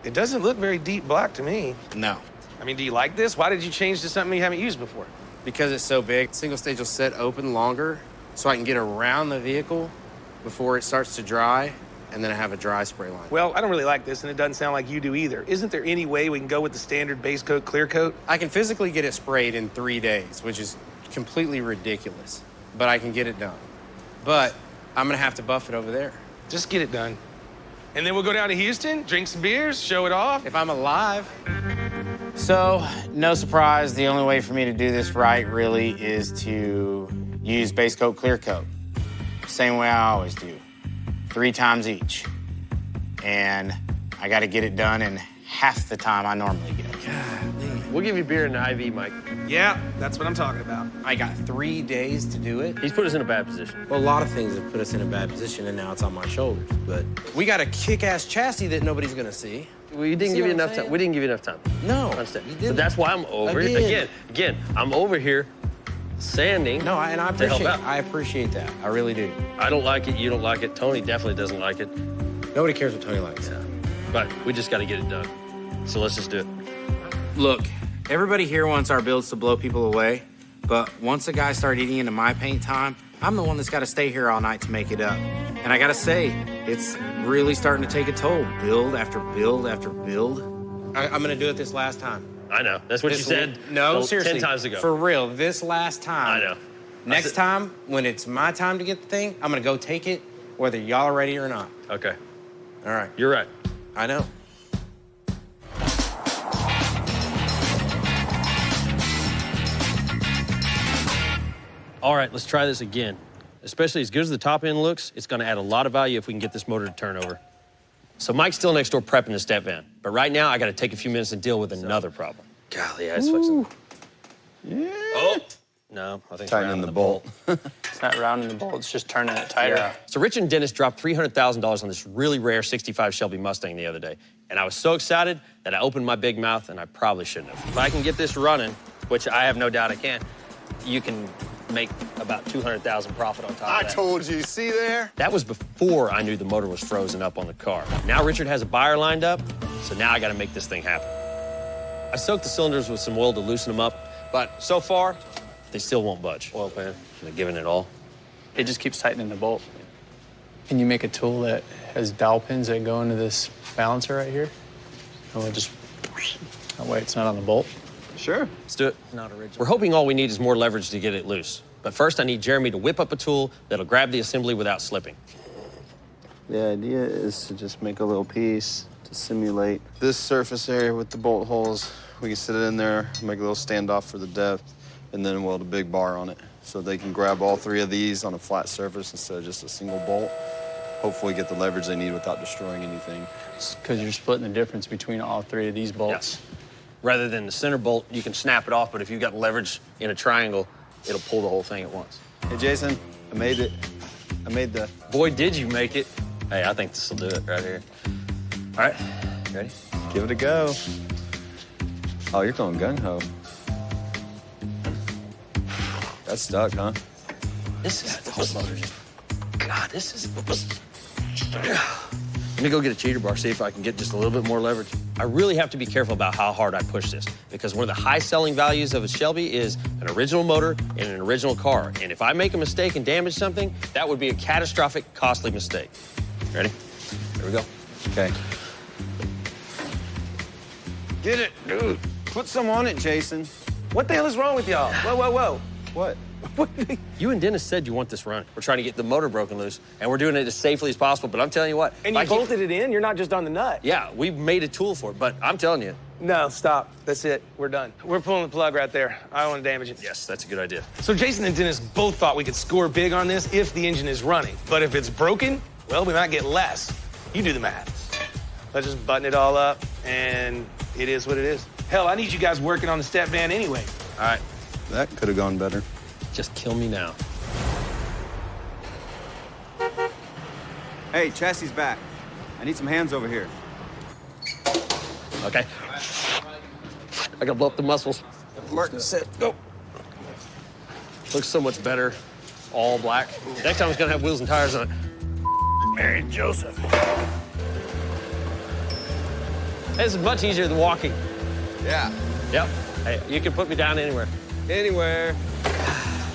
Speaker 4: It doesn't look very deep black to me.
Speaker 10: No.
Speaker 4: I mean, do you like this? Why did you change to something you haven't used before?
Speaker 10: Because it's so big, single-stage will set open longer so I can get around the vehicle before it starts to dry, and then I have a dry spray line.
Speaker 4: Well, I don't really like this, and it doesn't sound like you do either. Isn't there any way we can go with the standard base coat, clear coat?
Speaker 10: I can physically get it sprayed in 3 days, which is completely ridiculous, but I can get it done. But I'm gonna have to buff it over there.
Speaker 4: Just get it done. And then we'll go down to Houston, drink some beers, show it off.
Speaker 10: If I'm alive. So, no surprise, the only way for me to do this right really is to use base coat, clear coat. Same way I always do. 3 times each. And I gotta get it done in half the time I normally get.
Speaker 8: We'll give you beer and an IV, Mike.
Speaker 4: Yeah, that's what I'm talking about.
Speaker 10: I got 3 days to do it.
Speaker 8: He's put us in a bad position.
Speaker 10: Well, a lot of things have put us in a bad position, and now it's on my shoulders. But we got a kick-ass chassis that nobody's gonna see.
Speaker 8: We didn't give you enough time. We didn't give you enough time.
Speaker 10: No,
Speaker 8: Understand.
Speaker 10: you
Speaker 8: So
Speaker 10: didn't.
Speaker 8: that's why I'm over it. Again, I'm over here sanding.
Speaker 10: No, and I
Speaker 8: to help
Speaker 10: appreciate
Speaker 8: out.
Speaker 10: I appreciate that. I really do.
Speaker 8: I don't like it. You don't like it. Tony definitely doesn't like it.
Speaker 10: Nobody cares what Tony likes.
Speaker 8: Yeah. But we just got to get it done. So let's just do it.
Speaker 10: Look, everybody here wants our builds to blow people away, but once the guys start eating into my paint time, I'm the one that's got to stay here all night to make it up. And I got to say, it's really starting to take a toll. Build after build after build. I'm going to do it this last time.
Speaker 8: I know. That's what you said.
Speaker 10: No,
Speaker 8: 10
Speaker 10: seriously.
Speaker 8: times ago.
Speaker 10: For real, this last time.
Speaker 8: I know.
Speaker 10: Next time, when it's my time to get the thing, I'm going to go take it, whether y'all are ready or not.
Speaker 8: Okay.
Speaker 10: All right.
Speaker 8: You're right.
Speaker 10: I know.
Speaker 8: All right, let's try this again. Especially as good as the top end looks, it's going to add a lot of value if we can get this motor to turn over. So Mike's still next door prepping the step van. But right now, I got to take a few minutes and deal with another problem. Golly, I just fixed it.
Speaker 6: Yeah.
Speaker 8: Oh! No, I think
Speaker 6: Tightening the bolt.
Speaker 18: It's not rounding the bolt, it's just turning it tighter.
Speaker 8: Yeah. So Rich and Dennis dropped $300,000 on this really rare 65 Shelby Mustang the other day. And I was so excited that I opened my big mouth, and I probably shouldn't have. If I can get this running, which I have no doubt I can, you can make about $200,000 profit on top of that.
Speaker 13: I told you, see there?
Speaker 8: That was before I knew the motor was frozen up on the car. Now Richard has a buyer lined up, so now I gotta make this thing happen. I soaked the cylinders with some oil to loosen them up, but so far, they still won't budge. Oil pan, they're giving it all.
Speaker 18: It just keeps tightening the bolt. Can you make a tool that has dowel pins that go into this balancer right here? And we'll just, that way it's not on the bolt.
Speaker 6: Sure.
Speaker 8: Let's do it. Not original. We're hoping all we need is more leverage to get it loose. But first, I need Jeremy to whip up a tool that'll grab the assembly without slipping.
Speaker 12: The idea is to just make a little piece to simulate this surface area with the bolt holes. We can sit it in there, make a little standoff for the depth, and then weld a big bar on it. So they can grab all 3 of these on a flat surface instead of just a single bolt. Hopefully get the leverage they need without destroying anything.
Speaker 18: Because you're splitting the difference between all 3 of these bolts.
Speaker 8: Yeah. Rather than the center bolt, you can snap it off, but if you've got leverage in a triangle, it'll pull the whole thing at once.
Speaker 6: Hey, Jason, I made it. I made the...
Speaker 8: Boy, did you make it. Hey, I think this will do it right here. All right, ready?
Speaker 6: Give it a go. Oh, you're going gung-ho. That's stuck, huh?
Speaker 8: This is the whole motor. God, this is... Let me go get a cheater bar, see if I can get just a little bit more leverage. I really have to be careful about how hard I push this because one of the high selling values of a Shelby is an original motor and an original car. And if I make a mistake and damage something, that would be a catastrophic, costly mistake. Ready? Here we go.
Speaker 6: Okay.
Speaker 4: Get it, dude.
Speaker 6: Put some on it, Jason.
Speaker 4: What the hell is wrong with y'all? Whoa, whoa, whoa.
Speaker 6: What?
Speaker 8: You and Dennis said you want this run. We're trying to get the motor broken loose, and we're doing it as safely as possible. But I'm telling you what.
Speaker 4: And you bolted it in? You're not just on the nut?
Speaker 8: Yeah, we've made a tool for it, but I'm telling you.
Speaker 4: No, stop. That's it. We're done. We're pulling the plug right there. I don't want to damage it.
Speaker 8: Yes, that's a good idea.
Speaker 4: So Jason and Dennis both thought we could score big on this if the engine is running. But if it's broken, well, we might get less. You do the math. Let's just button it all up, and it is what it is. Hell, I need you guys working on the step van anyway.
Speaker 8: All right.
Speaker 6: That could have gone better.
Speaker 8: Just kill me now.
Speaker 6: Hey, chassis back. I need some hands over here.
Speaker 8: Okay. I gotta blow up the muscles.
Speaker 6: Martin said, go.
Speaker 8: Looks so much better. All black. Next time it's gonna have wheels and tires on it. Mary Joseph. This is much easier than walking.
Speaker 6: Yeah.
Speaker 8: Yep. Hey, you can put me down anywhere.
Speaker 6: Anywhere.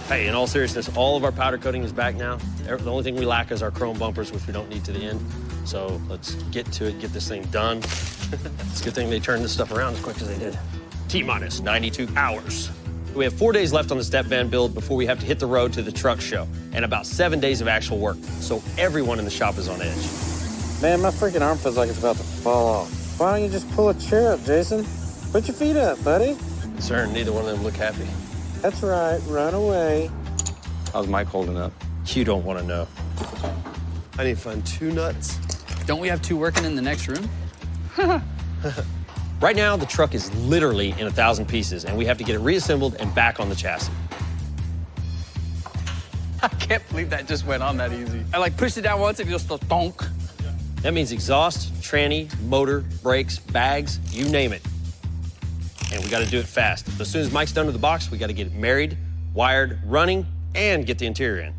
Speaker 8: Hey, in all seriousness, all of our powder coating is back now. The only thing we lack is our chrome bumpers, which we don't need to the end. So let's get to it, get this thing done. It's a good thing they turned this stuff around as quick as they did. T-minus 92 hours. We have 4 days left on the step van build before we have to hit the road to the truck show, and about 7 days of actual work. So everyone in the shop is on edge.
Speaker 11: Man, my freaking arm feels like it's about to fall off. Why don't you just pull a chair up, Jason? Put your feet up, buddy.
Speaker 8: Sir, neither one of them look happy.
Speaker 11: That's right, run away.
Speaker 6: How's Mike holding up?
Speaker 8: You don't want to know.
Speaker 6: I need to find 2 nuts.
Speaker 19: Don't we have 2 working in the next room?
Speaker 8: Right now, the truck is literally in 1,000 pieces, and we have to get it reassembled and back on the chassis.
Speaker 19: I can't believe that just went on that easy. I pushed it down once and it just a thonk.
Speaker 8: That means exhaust, tranny, motor, brakes, bags, you name it. And we got to do it fast. So as soon as Mike's done with the box, we got to get it married, wired, running, and get the interior in.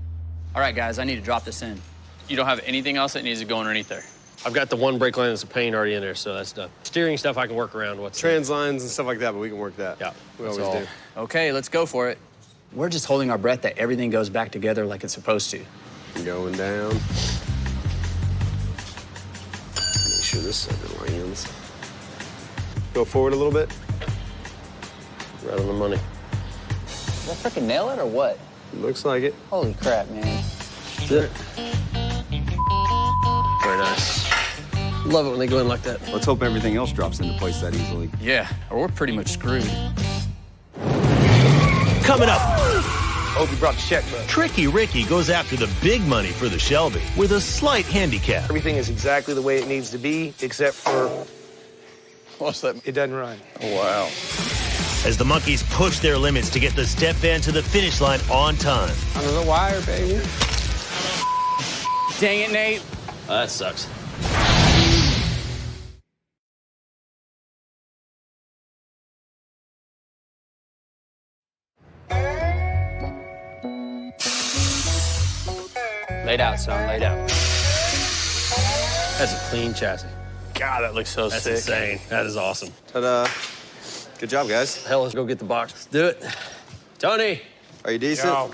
Speaker 19: All right, guys, I need to drop this in. You don't have anything else that needs to go underneath there?
Speaker 8: I've got the one brake line that's a pain already in there, so that's done. Steering stuff I can work around. What's
Speaker 6: Trans lines and stuff like that, but we can work that.
Speaker 8: Yeah,
Speaker 6: we always do.
Speaker 19: Okay, let's go for it. We're just holding our breath that everything goes back together like it's supposed to.
Speaker 6: Going down. Make sure this center lands. Go forward a little bit.
Speaker 8: Right on the money.
Speaker 19: Did I freaking nail it or what?
Speaker 6: Looks like it.
Speaker 19: Holy crap, man.
Speaker 8: Very nice. Love it when they go in like that.
Speaker 6: Let's hope everything else drops into place that easily.
Speaker 19: Yeah, or we're pretty much screwed.
Speaker 5: Coming up,
Speaker 4: Hope you brought the checkbook.
Speaker 5: Tricky Ricky goes after the big money for the Shelby with a slight handicap.
Speaker 4: Everything is exactly the way it needs to be, except for
Speaker 19: What's that?
Speaker 4: it doesn't run.
Speaker 6: Oh, wow.
Speaker 5: As the monkeys push their limits to get the step van to the finish line on time.
Speaker 2: Under the wire, baby.
Speaker 19: Dang it, Nate.
Speaker 8: That sucks.
Speaker 19: Laid out, son, laid out.
Speaker 8: That's a clean chassis.
Speaker 19: God, that looks so
Speaker 8: That's
Speaker 19: sick.
Speaker 8: insane. That is awesome.
Speaker 6: Ta-da. Good job, guys.
Speaker 8: Hell, let's go get the box. Let's do it. Tony.
Speaker 6: Are you decent?
Speaker 2: Yo.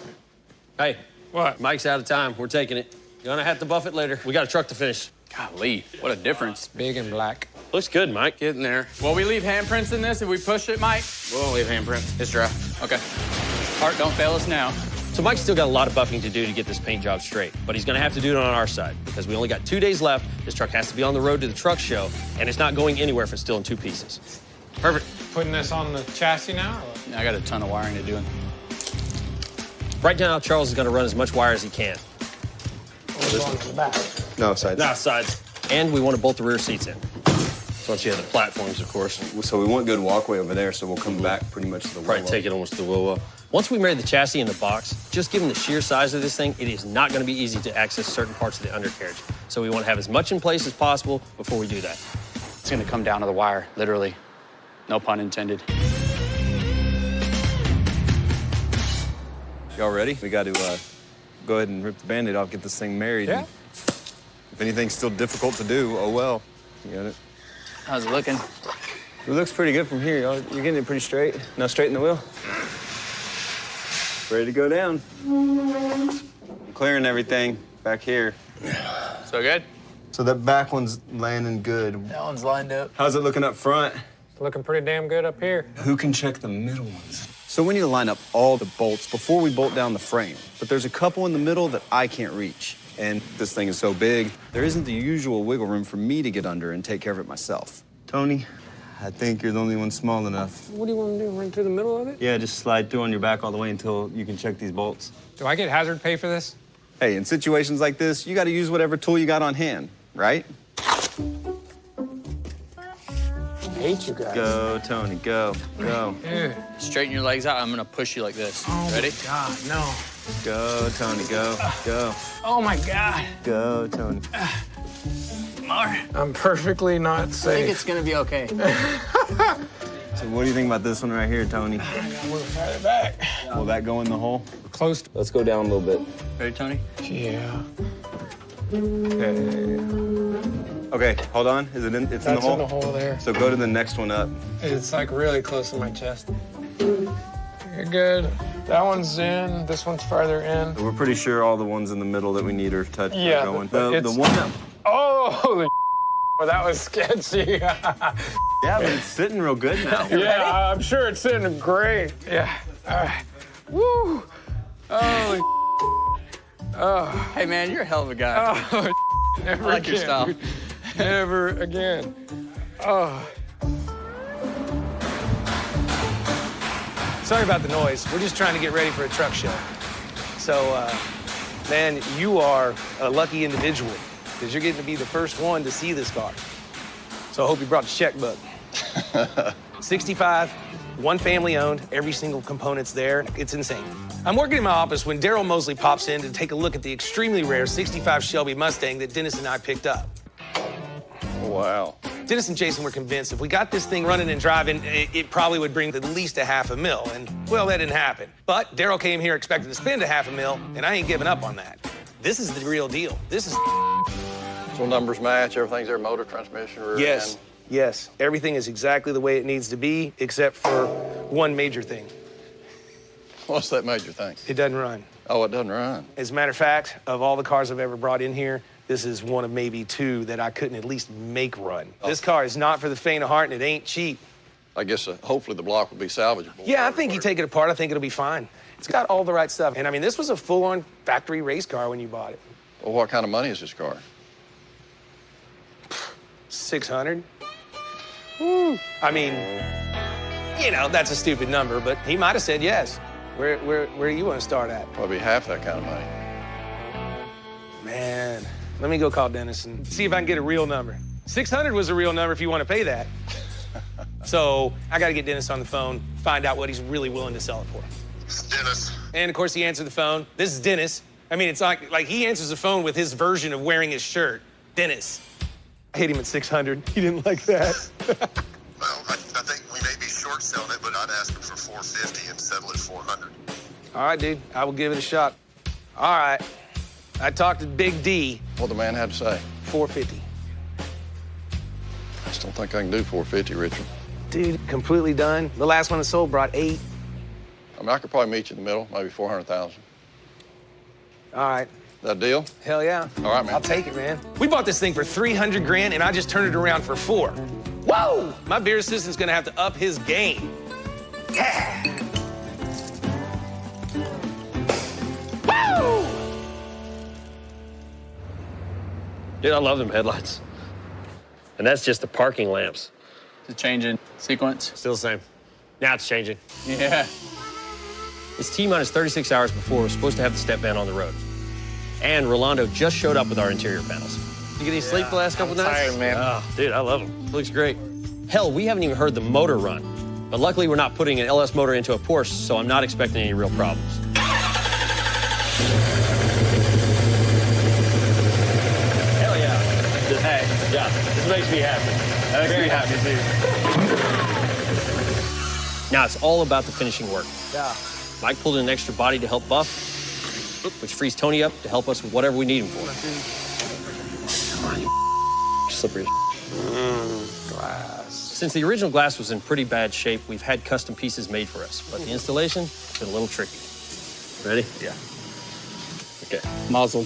Speaker 8: Hey.
Speaker 2: What?
Speaker 8: Mike's out of time. We're taking it. You're gonna have to buff it later. We got a truck to finish.
Speaker 19: Golly, what a difference.
Speaker 2: Big and black.
Speaker 8: Looks good, Mike.
Speaker 19: Getting there. Will we leave handprints in this if we push it, Mike? We won't leave handprints. It's dry. Okay. Heart, don't fail us now.
Speaker 8: So Mike's still got a lot of buffing to do to get this paint job straight, but he's gonna have to do it on our side because we only got 2 days left. This truck has to be on the road to the truck show, and it's not going anywhere if it's still in 2 pieces. Perfect.
Speaker 2: Putting this on the chassis now?
Speaker 19: I got a ton of wiring to do.
Speaker 8: Right now, Charles is gonna run as much wire as he can.
Speaker 2: Or going to the back?
Speaker 6: No, sides.
Speaker 8: No, sides. And we want to bolt the rear seats in. Once you have the platforms, of course.
Speaker 6: So we want good walkway over there, so we'll come back pretty much to the
Speaker 8: Probably
Speaker 6: wall.
Speaker 8: take it almost to the wheel. Once we marry the chassis and the box, just given the sheer size of this thing, it is not going to be easy to access certain parts of the undercarriage. So we want to have as much in place as possible before we do that.
Speaker 19: It's gonna come down to the wire, literally. No pun intended.
Speaker 6: Y'all ready? We got to go ahead and rip the Band-Aid off, get this thing married.
Speaker 2: Yeah.
Speaker 6: And If anything's still difficult to do, oh well. You got it.
Speaker 19: How's it looking?
Speaker 6: It looks pretty good from here, y'all. You're getting it pretty straight. Now straighten the wheel. Ready to go down. I'm clearing everything back here.
Speaker 19: So good?
Speaker 6: So that back one's landing good.
Speaker 19: That one's lined up.
Speaker 6: How's it looking up front?
Speaker 2: Looking pretty damn good up here.
Speaker 6: Who can check the middle ones? So we need to line up all the bolts before we bolt down the frame. But there's a couple in the middle that I can't reach. And this thing is so big, there isn't the usual wiggle room for me to get under and take care of it myself. Tony, I think you're the only one small enough.
Speaker 2: What do you want to do, run through the middle of it?
Speaker 6: Yeah, just slide through on your back all the way until you can check these bolts.
Speaker 2: Do I get hazard pay for this?
Speaker 6: Hey, in situations like this, you got to use whatever tool you got on hand, right?
Speaker 2: I hate you guys.
Speaker 6: Go, Tony, go, go.
Speaker 2: Dude.
Speaker 19: Straighten your legs out. I'm gonna push you like this.
Speaker 2: Oh
Speaker 19: Ready?
Speaker 2: My God, no.
Speaker 6: Go, Tony, go, go.
Speaker 2: Oh my God.
Speaker 6: Go, Tony.
Speaker 19: More.
Speaker 2: I'm perfectly not
Speaker 19: I
Speaker 2: safe.
Speaker 19: think it's gonna be okay.
Speaker 6: So what do you think about this one right here, Tony?
Speaker 2: I gotta move farther back.
Speaker 6: Will that go in the hole?
Speaker 2: Close.
Speaker 6: Let's go down a little bit.
Speaker 19: Ready, Tony?
Speaker 2: Yeah.
Speaker 6: Okay. Okay, hold on. Is it in? It's in the hole?
Speaker 2: That's in the hole there.
Speaker 6: So go to the next one up.
Speaker 2: It's like really close to my chest. You're good. That one's in. This one's farther in.
Speaker 6: We're pretty sure all the ones in the middle that we need are touched.
Speaker 2: Yeah,
Speaker 6: are going.
Speaker 2: but
Speaker 6: The one that.
Speaker 2: Oh, holy well, that was sketchy.
Speaker 6: Yeah, but it's sitting real good now.
Speaker 2: Yeah, I'm sure it's sitting great. Yeah. All right. Woo. Holy. Oh.
Speaker 19: Hey, man, you're a hell of a guy.
Speaker 2: Oh, never
Speaker 19: I like
Speaker 2: again.
Speaker 19: your style.
Speaker 2: Never again. Oh.
Speaker 4: Sorry about the noise. We're just trying to get ready for a truck show. So, man, you are a lucky individual because you're getting to be the first one to see this car. So I hope you brought the checkbook. 65, one family owned, every single component's there. It's insane. I'm working in my office when Daryl Mosley pops in to take a look at the extremely rare 65 Shelby Mustang that Dennis and I picked up.
Speaker 12: Wow.
Speaker 4: Dennis and Jason were convinced if we got this thing running and driving, it probably would bring at least $500,000. And, well, that didn't happen. But Daryl came here expecting to spend $500,000, and I ain't giving up on that. This is the real deal. This is...
Speaker 21: So numbers match, everything's there, motor, transmission, rear
Speaker 4: Yes,
Speaker 21: end.
Speaker 4: yes. Everything is exactly the way it needs to be, except for one major thing.
Speaker 21: What's that major thing?
Speaker 4: It doesn't run.
Speaker 21: Oh, it doesn't run.
Speaker 4: As a matter of fact, of all the cars I've ever brought in here, this is one of maybe two that I couldn't at least make run.
Speaker 21: Oh.
Speaker 4: This car is not for the faint of heart, and it ain't cheap.
Speaker 21: I guess hopefully the block will be salvageable.
Speaker 4: Yeah, I think you take it apart, I think it'll be fine. It's got all the right stuff. And I mean, this was a full-on factory race car when you bought it.
Speaker 21: Well, what kind of money is this car?
Speaker 4: 600. Woo. I mean, you know, that's a stupid number, but he might have said yes. Where do you want to start at?
Speaker 21: Probably half that kind of money.
Speaker 4: Man, let me go call Dennis and see if I can get a real number. 600 was a real number if you want to pay that. So I got to get Dennis on the phone, find out what he's really willing to sell it for.
Speaker 13: Dennis.
Speaker 4: And of course, he answered the phone. This is Dennis. I mean, it's like he answers the phone with his version of wearing his shirt. Dennis. I hit him at 600. He didn't like that.
Speaker 13: Well, I think we may be short selling it, but I'd ask him for 450 and settle at 400.
Speaker 4: All right, dude. I will give it a shot. All right. I talked to Big D.
Speaker 21: What the man had to say?
Speaker 4: 450.
Speaker 21: I just don't think I can do 450, Richard.
Speaker 4: Dude, completely done. The last one that sold brought 8.
Speaker 21: I mean, I could probably meet you in the middle, maybe 400,000.
Speaker 4: All right.
Speaker 21: That deal?
Speaker 4: Hell yeah.
Speaker 21: All right, man.
Speaker 4: I'll take it, man. We bought this thing for 300 grand, and I just turned it around for 4. Whoa! My beer assistant's gonna have to up his game. Yeah! Woo!
Speaker 22: Dude, I love them headlights. And that's just the parking lamps.
Speaker 19: Is it changing sequence?
Speaker 22: Still the same. Now it's changing.
Speaker 19: Yeah.
Speaker 8: It's T-minus 36 hours before we're supposed to have the step van on the road. And Rolando just showed up with our interior panels.
Speaker 22: You get any sleep the last couple nights?
Speaker 8: tired, man.
Speaker 22: Oh, dude, I love them. Looks great.
Speaker 8: Hell, we haven't even heard the motor run. But luckily, we're not putting an LS motor into a Porsche, so I'm not expecting any real problems. Hell yeah. Hey, yeah, this makes me happy.
Speaker 22: That makes me happy, too.
Speaker 8: Now, it's all about the finishing work.
Speaker 4: Yeah.
Speaker 8: Mike pulled in an extra body to help buff, which frees Tony up to help us with whatever we need him for.
Speaker 22: Slippery.
Speaker 2: Glass.
Speaker 8: Since the original glass was in pretty bad shape, we've had custom pieces made for us, but the installation has been a little tricky.
Speaker 22: Ready?
Speaker 8: Yeah.
Speaker 22: Okay.
Speaker 19: Muzzle.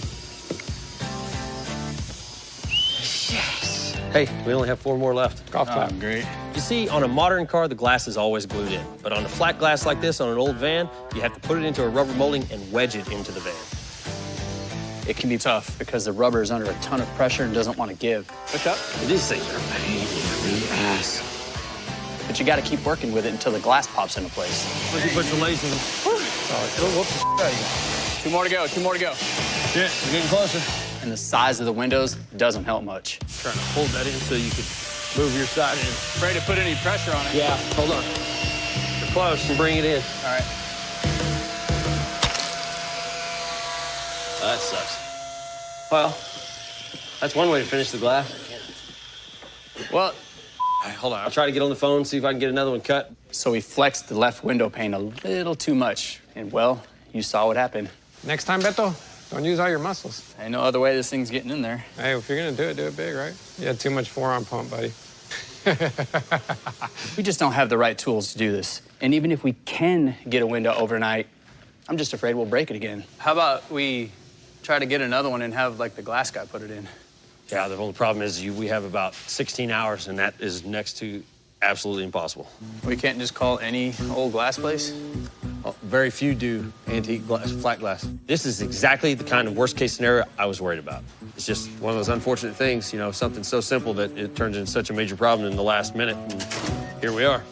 Speaker 22: Yes. Hey, we only have 4 more left.
Speaker 2: Golf clap.
Speaker 19: Great.
Speaker 8: You see, on a modern car, the glass is always glued in. But on a flat glass like this, on an old van, you have to put it into a rubber molding and wedge it into the van.
Speaker 19: It can be tough because the rubber is under a ton of pressure and doesn't want to give.
Speaker 22: Look up. These things are a pain in the ass.
Speaker 19: But you got to keep working with it until the glass pops into place.
Speaker 22: Once you put the lace in.
Speaker 19: Oh, whoops. 2 more to go, 2 more to go.
Speaker 22: Shit, we're getting closer.
Speaker 19: And the size of the windows doesn't help much.
Speaker 22: Trying to hold that in so you could move your side in.
Speaker 19: Afraid to put any pressure on it.
Speaker 22: Yeah, hold on. You're close and bring it in.
Speaker 19: All right.
Speaker 22: That sucks. Well, that's one way to finish the glass.
Speaker 19: Well,
Speaker 22: hold on. I'll try to get on the phone, see if I can get another one cut.
Speaker 19: So we flexed the left window pane a little too much. And, well, you saw what happened.
Speaker 2: Next time, Beto, don't use all your muscles.
Speaker 19: Ain't no other way this thing's getting in there.
Speaker 2: Hey, if you're gonna do it big, right? You had too much forearm pump, buddy.
Speaker 19: We just don't have the right tools to do this. And even if we can get a window overnight, I'm just afraid we'll break it again. How about we try to get another one and have, like, the glass guy put it in?
Speaker 22: Yeah, the only problem is we have about 16 hours, and that is next to absolutely impossible.
Speaker 19: We can't just call any old glass place?
Speaker 22: Well, very few do antique glass, flat glass.
Speaker 8: This is exactly the kind of worst-case scenario I was worried about. It's just one of those unfortunate things, you know, something so simple that it turns into such a major problem in the last minute, and here we are.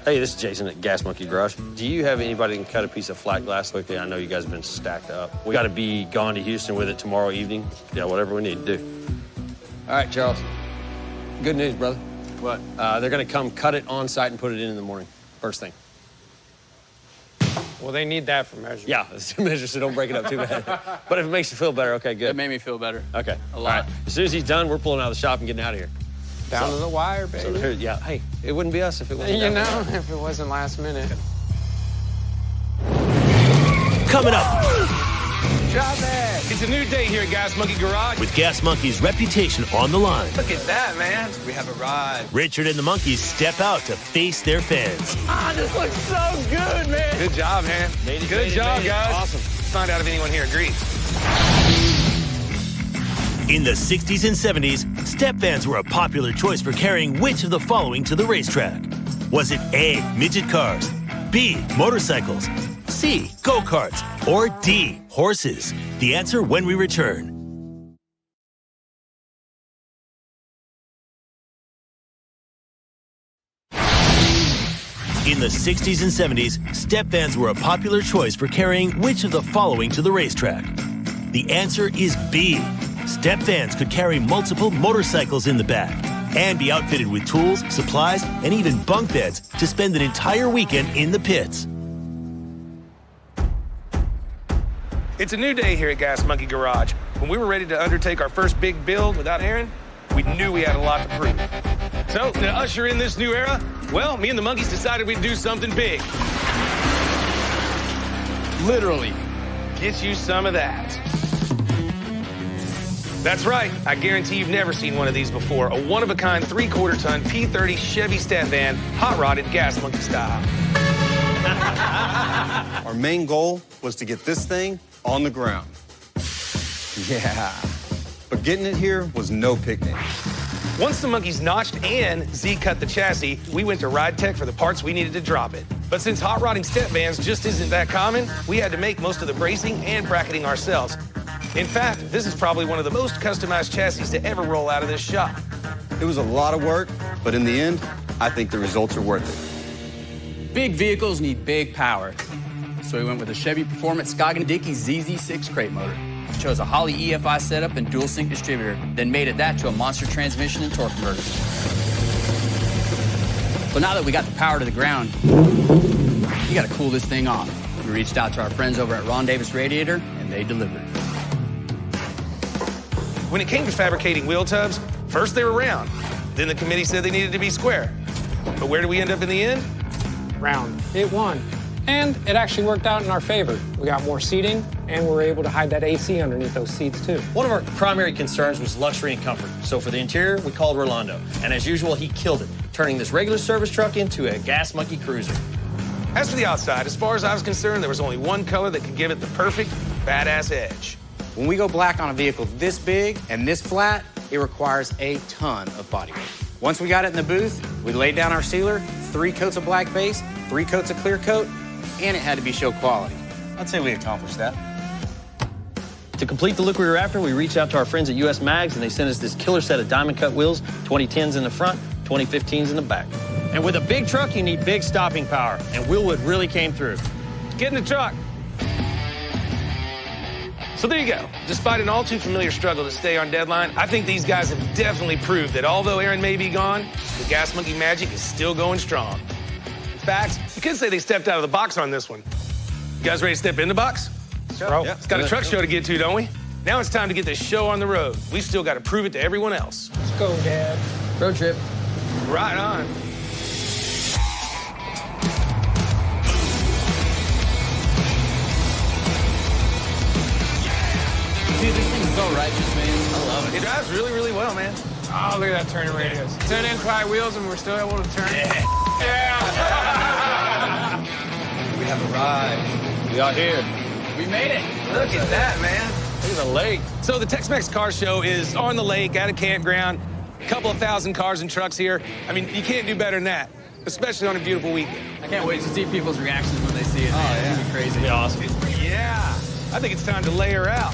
Speaker 8: Hey, this is Jason at Gas Monkey Garage. Do you have anybody who can cut a piece of flat glass quickly? I know you guys have been stacked up. We got to be gone to Houston with it tomorrow evening. Yeah, whatever we need to do.
Speaker 22: All right, Charles. Good news, brother.
Speaker 19: What?
Speaker 8: They're going to come cut it on site and put it in the morning, first thing.
Speaker 2: Well, they need that for measure.
Speaker 8: Yeah, it's to measure, so don't break it up too bad. But if it makes you feel better, okay, good.
Speaker 19: It made me feel better.
Speaker 8: Okay.
Speaker 19: A lot.
Speaker 8: All right. As soon as he's done, we're pulling out of the shop and getting out of here.
Speaker 2: Down to the wire, baby.
Speaker 8: So, yeah, hey, it wouldn't be us if it wasn't
Speaker 2: You know, if it wasn't last minute.
Speaker 5: Coming up.
Speaker 4: Drop it! It's a new day here at Gas Monkey Garage.
Speaker 5: With Gas Monkey's reputation on the line,
Speaker 4: Look at that, man. We have arrived.
Speaker 5: Richard and the Monkeys step out to face their fans.
Speaker 4: Ah, this looks so good, man. Good job, man. Good job, guys. Awesome. Let's find out if anyone here agrees.
Speaker 5: In the 60s and 70s, step vans were a popular choice for carrying which of the following to the racetrack? Was it A, midget cars, B, motorcycles, C, go-karts, or D, horses? The answer when we return. In the 60s and 70s, step vans were a popular choice for carrying which of the following to the racetrack? The answer is B. Step vans could carry multiple motorcycles in the back and be outfitted with tools, supplies, and even bunk beds to spend an entire weekend in the pits.
Speaker 4: It's a new day here at Gas Monkey Garage. When we were ready to undertake our first big build without Aaron, we knew we had a lot to prove. So, to usher in this new era, well, me and the monkeys decided we'd do something big. Literally, get you some of that. That's right. I guarantee you've never seen one of these before. A one-of-a-kind 3/4 ton P30 Chevy step van, hot-rodded Gas Monkey style.
Speaker 6: Our main goal was to get this thing on the ground. Yeah. But getting it here was no picnic.
Speaker 4: Once the monkeys notched and Z-cut the chassis, we went to Ride Tech for the parts we needed to drop it. But since hot rodding step vans just isn't that common, we had to make most of the bracing and bracketing ourselves. In fact, this is probably one of the most customized chassis to ever roll out of this shop.
Speaker 6: It was a lot of work, but in the end, I think the results are worth it.
Speaker 10: Big vehicles need big power. So we went with a Chevy Performance Scoggin Dickey ZZ6 crate motor. Chose a Holley EFI setup and dual sync distributor, then mated that to a monster transmission and torque converter. So now that we got the power to the ground, we gotta cool this thing off. We reached out to our friends over at Ron Davis Radiator, and they delivered.
Speaker 4: When it came to fabricating wheel tubs, first they were round. Then the committee said they needed to be square. But where did we end up in the end?
Speaker 2: Round. It won. And it actually worked out in our favor. We got more seating, And we're able to hide that AC underneath those seats, too.
Speaker 8: One of our primary concerns was luxury and comfort. So for the interior, we called Rolando. And as usual, he killed it, turning this regular service truck into a gas monkey cruiser.
Speaker 4: As for the outside, as far as I was concerned, there was only one color that could give it the perfect badass edge.
Speaker 10: When we go black on a vehicle this big and this flat, it requires a ton of body work. Once we got it in the booth, we laid down our sealer, 3 coats of black base, 3 coats of clear coat, and it had to be show quality. I'd say we accomplished that.
Speaker 8: To complete the look we were after, we reached out to our friends at US Mags, and they sent us this killer set of diamond cut wheels, 2010s in the front, 2015s in the back. And with a big truck, you need big stopping power, and Wheelwood really came through.
Speaker 4: Get in the truck. So there you go. Despite an all too familiar struggle to stay on deadline, I think these guys have definitely proved that although Aaron may be gone, the Gas Monkey magic is still going strong. In fact, you could say they stepped out of the box on this one. You guys ready to step in the box?
Speaker 2: Bro,
Speaker 4: It's got a truck show to get to, don't we? Now it's time to get this show on the road. We've still got to prove it to everyone else.
Speaker 2: Let's go, Dad.
Speaker 8: Road trip.
Speaker 4: Right on.
Speaker 19: Dude, this thing's so righteous, man. I love
Speaker 4: It drives really, really well, man.
Speaker 2: Oh, look at that turning radius. 10 inch high wheels and we're still able to turn. Yeah.
Speaker 21: We have arrived. We are here.
Speaker 19: We made it.
Speaker 4: Look at that, man.
Speaker 21: Look at the lake.
Speaker 4: So the Tex-Mex Car Show is on the lake at a campground. A couple of thousand cars and trucks here. I mean, you can't do better than that, especially on a beautiful weekend.
Speaker 19: I can't wait to see people's reactions when they see it. Oh, yeah. It's gonna be crazy.
Speaker 8: It'll be awesome.
Speaker 4: Yeah. I think it's time to lay her out.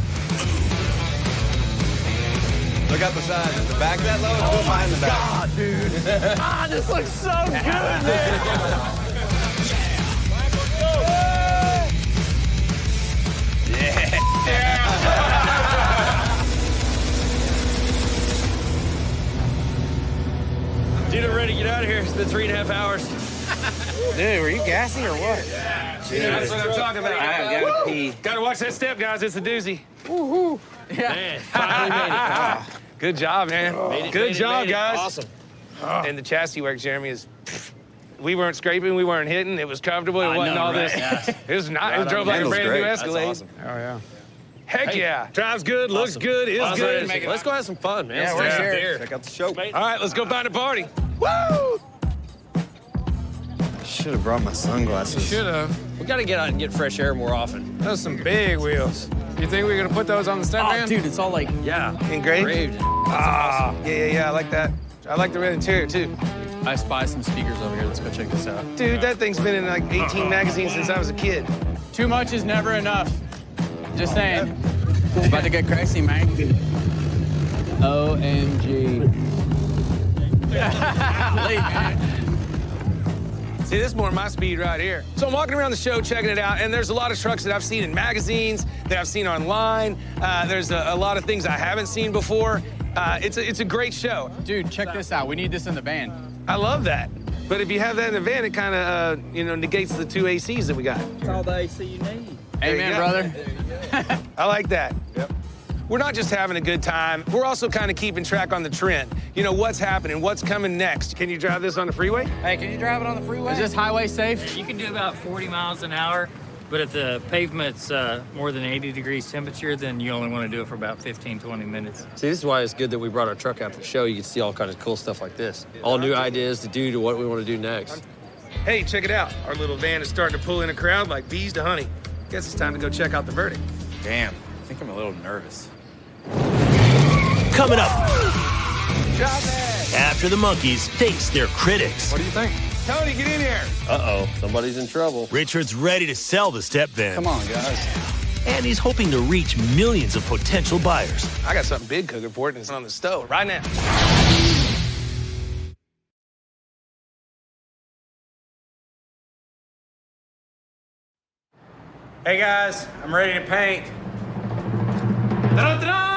Speaker 21: Look out the side. At the back of that load, go behind the back.
Speaker 19: God, dude. This looks so good, man.
Speaker 8: Dude, I'm ready to get out of here. It's been 3.5 hours.
Speaker 10: Dude, were you gassy or what?
Speaker 4: That's what I'm talking about.
Speaker 10: I gotta pee.
Speaker 4: Gotta watch that step, guys. It's a doozy.
Speaker 2: Woohoo.
Speaker 10: Yeah.
Speaker 8: Man, finally made it.
Speaker 4: Good job, man. Good job, guys.
Speaker 8: Awesome.
Speaker 4: And the chassis work, Jeremy, is... We weren't scraping, we weren't hitting. It was comfortable. It wasn't all this. It was nice. It drove like a brand new Escalade.
Speaker 21: That's awesome.
Speaker 2: Oh, yeah.
Speaker 4: Heck yeah. Drives good, looks good, is good.
Speaker 21: Let's go have some fun, man.
Speaker 10: Yeah, we're here.
Speaker 21: Check out the show.
Speaker 4: All right, let's go find a party. Woo!
Speaker 6: Should have brought my sunglasses.
Speaker 2: Should have.
Speaker 8: We got to get out and get fresh air more often.
Speaker 2: Those are some big wheels. You think we're going to put those on the step van?
Speaker 19: Dude, it's all like,
Speaker 8: Yeah.
Speaker 4: Engraved? Ah, yeah, I like that. I like the red interior, too.
Speaker 19: I spy some speakers over here. Let's go check this out.
Speaker 4: Dude, that thing's been in like 18 magazines since I was a kid.
Speaker 19: Too much is never enough. Just saying. It's about to get crazy, man. OMG. Late, man.
Speaker 4: See, this is more my speed right here. So I'm walking around the show, checking it out, and there's a lot of trucks that I've seen in magazines, that I've seen online. There's a lot of things I haven't seen before. It's a great show.
Speaker 19: Dude, check this out. We need this in the van.
Speaker 4: I love that. But if you have that in the van, it kind of, negates the 2 ACs that we got.
Speaker 14: That's all the AC you need.
Speaker 19: Amen, brother.
Speaker 4: I like that. Yep. We're not just having a good time. We're also kind of keeping track on the trend. You know, what's happening, what's coming next. Can you drive this on the freeway?
Speaker 10: Hey, can you drive it on the freeway?
Speaker 19: Is this highway safe?
Speaker 14: You can do about 40 miles an hour, but if the pavement's more than 80 degrees temperature, then you only want to do it for about 15, 20 minutes.
Speaker 22: See, this is why it's good that we brought our truck out to the show. You can see all kinds of cool stuff like this. All new ideas to do to what we want to do next.
Speaker 4: Hey, check it out. Our little van is starting to pull in a crowd like bees to honey. Guess it's time to go check out the verdict.
Speaker 10: Damn, I think I'm a little nervous.
Speaker 5: Coming up, after the monkeys face their critics.
Speaker 2: What do you think?
Speaker 4: Tony, get in here.
Speaker 22: Uh-oh, somebody's in trouble.
Speaker 5: Richard's ready to sell the step van.
Speaker 21: Come on, guys.
Speaker 5: And he's hoping to reach millions of potential buyers.
Speaker 4: I got something big cooking for it, and it's on the stove right now.
Speaker 10: Hey, guys, I'm ready to paint. Ta-da-ta-da!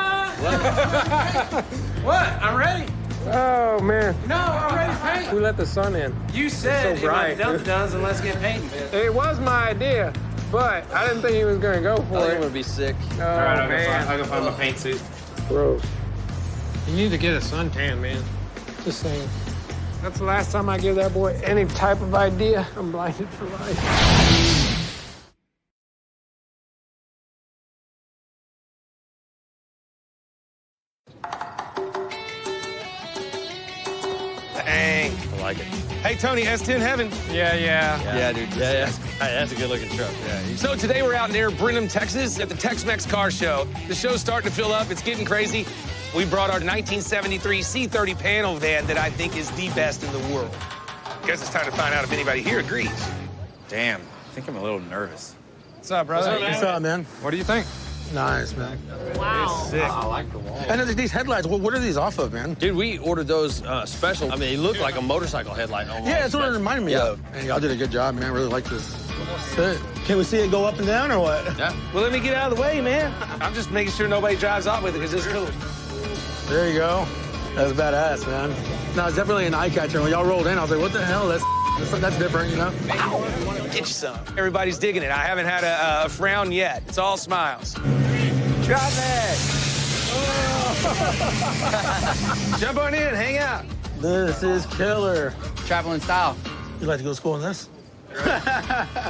Speaker 10: What? I'm ready.
Speaker 2: Oh, man.
Speaker 10: No, I'm ready to paint.
Speaker 2: We let the sun in.
Speaker 10: You said
Speaker 2: so bright.
Speaker 10: Dun-dun-duns and let's get painting.
Speaker 2: It was my idea, but I didn't think he was going to go for
Speaker 22: I'm
Speaker 2: it.
Speaker 22: going to be sick.
Speaker 2: Oh,
Speaker 10: All right,
Speaker 2: man.
Speaker 10: I'll go find my paint suit.
Speaker 2: Gross. You need to get a suntan, man. Just saying. That's the last time I give that boy any type of idea. I'm blinded for life.
Speaker 22: like it.
Speaker 4: Hey, Tony, S10 heaven.
Speaker 22: Yeah, dude. Yeah. Hey, that's a good-looking truck. Yeah.
Speaker 4: So today we're out near Brenham, Texas at the Tex-Mex Car Show. The show's starting to fill up. It's getting crazy. We brought our 1973 C30 panel van that I think is the best in the world. Guess it's time to find out if anybody here agrees.
Speaker 10: Damn, I think I'm a little nervous.
Speaker 2: What's up, brother?
Speaker 9: What's up, man?
Speaker 2: What do you think?
Speaker 9: Nice, man.
Speaker 3: Wow.
Speaker 4: Sick.
Speaker 2: I like the wall.
Speaker 9: And these headlights, what are these off of, man?
Speaker 22: Dude, we ordered those special. I mean, they look like a motorcycle headlight almost.
Speaker 9: Yeah, that's what it reminded me of. And y'all did a good job, man. I really like this. Sick. Can we see it go up and down or what?
Speaker 22: Yeah.
Speaker 4: Well, let me get out of the way, man. I'm just making sure nobody drives off with it because it's cool.
Speaker 9: There you go. That's badass, man. No, it's definitely an eye catcher. When y'all rolled in, I was like, what the hell? That's different, you know?
Speaker 4: Wow. Get you some. Everybody's digging it. I haven't had a frown yet. It's all smiles. Drop it. Jump on in. Hang out.
Speaker 9: This is killer.
Speaker 10: Traveling style.
Speaker 9: You like to go to school in this?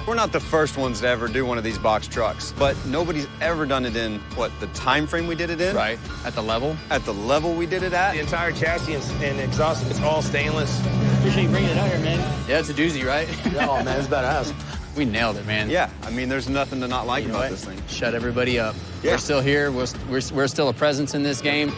Speaker 6: We're not the first ones to ever do one of these box trucks, but nobody's ever done it in, what, the time frame we did it in?
Speaker 10: Right. At the level?
Speaker 6: At the level we did it at?
Speaker 4: The entire chassis and exhaust, it's all stainless.
Speaker 10: Appreciate you bringing it out here, man. Yeah, it's a doozy, right?
Speaker 9: Oh, man, it's badass.
Speaker 10: We nailed it, man.
Speaker 6: Yeah, I mean, there's nothing to not like about this thing.
Speaker 10: Shut everybody up.
Speaker 6: Yeah.
Speaker 10: We're still here. We're still a presence in this game.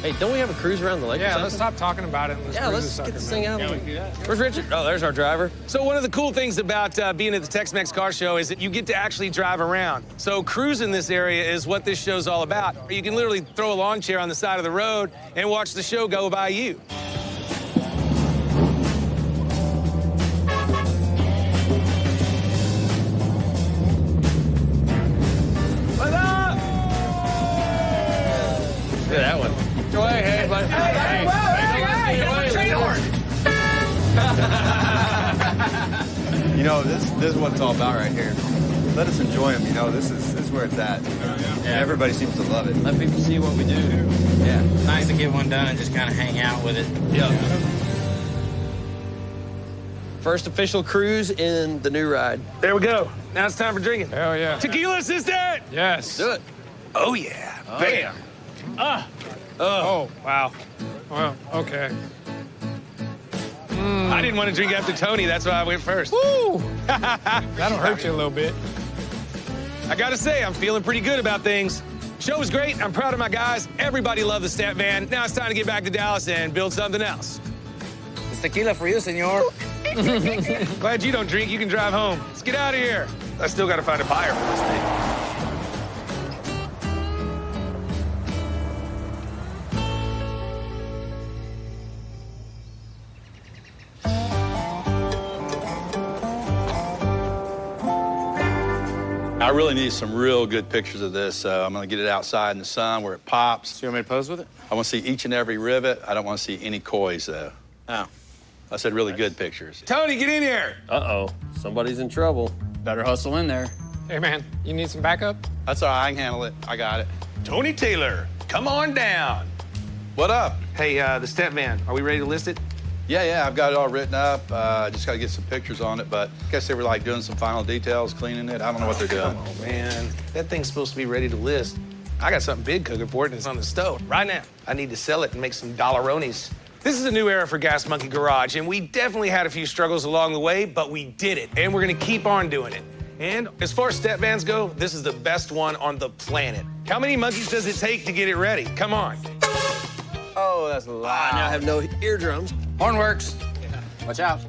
Speaker 22: Hey, don't we have a cruise around the lake?
Speaker 2: Yeah,
Speaker 22: or
Speaker 2: let's
Speaker 22: something?
Speaker 2: stop talking about it. And
Speaker 22: Let's get this thing out.
Speaker 2: Yeah, we can do that.
Speaker 22: Where's Richard? Oh, there's our driver.
Speaker 4: So one of the cool things about being at the Tex-Mex Car Show is that you get to actually drive around. So cruising this area is what this show's all about. You can literally throw a lawn chair on the side of the road and watch the show go by you. What's up?
Speaker 22: Look at that one. Go ahead, buddy. Hey,
Speaker 6: You know, this is what it's all about right here. Let us enjoy them, you know, this is where it's at. Yeah. Everybody seems to love it.
Speaker 22: Let people see what we do.
Speaker 10: Yeah. Nice to get one done and just kind of hang out with it.
Speaker 22: Yeah. First official cruise in the new ride.
Speaker 4: There we go. Now it's time for drinking.
Speaker 2: Hell yeah.
Speaker 4: Tequila assistant!
Speaker 2: Yes.
Speaker 22: Do it.
Speaker 4: Oh, yeah.
Speaker 22: Oh,
Speaker 4: Bam.
Speaker 22: yeah.
Speaker 2: Oh, wow. Well, okay.
Speaker 4: I didn't want to drink after Tony. That's why I went first.
Speaker 2: Woo! That'll hurt you a little bit.
Speaker 4: I gotta say, I'm feeling pretty good about things. Show was great. I'm proud of my guys. Everybody loved the Step Van. Now it's time to get back to Dallas and build something else.
Speaker 10: It's tequila for you, senor.
Speaker 4: Glad you don't drink. You can drive home. Let's get out of here. I still gotta find a buyer for this thing.
Speaker 9: I really need some real good pictures of this. I'm gonna get it outside in the sun where it pops.
Speaker 10: So you want me to pose with it?
Speaker 9: I wanna see each and every rivet. I don't wanna see any coys, though.
Speaker 10: Oh.
Speaker 9: I said really good pictures.
Speaker 4: Tony, get in here.
Speaker 22: Uh-oh. Somebody's in trouble.
Speaker 10: Better hustle in there.
Speaker 2: Hey, man, you need some backup?
Speaker 9: That's all right, I can handle it. I got it.
Speaker 4: Tony Taylor, come on down.
Speaker 9: What up?
Speaker 4: Hey, the Step Van, are we ready to list it?
Speaker 9: Yeah, I've got it all written up. Just gotta get some pictures on it, but I guess they were like doing some final details, cleaning it. I don't know what they're doing.
Speaker 4: Oh, man, that thing's supposed to be ready to list. I got something big cooking for it, and it's on the stove right now. I need to sell it and make some dollaronis. This is a new era for Gas Monkey Garage, and we definitely had a few struggles along the way, but we did it, and we're gonna keep on doing it. And as far as step vans go, this is the best one on the planet. How many monkeys does it take to get it ready? Come on.
Speaker 22: Oh, that's loud. Now I have no eardrums.
Speaker 10: Horn works. Watch out.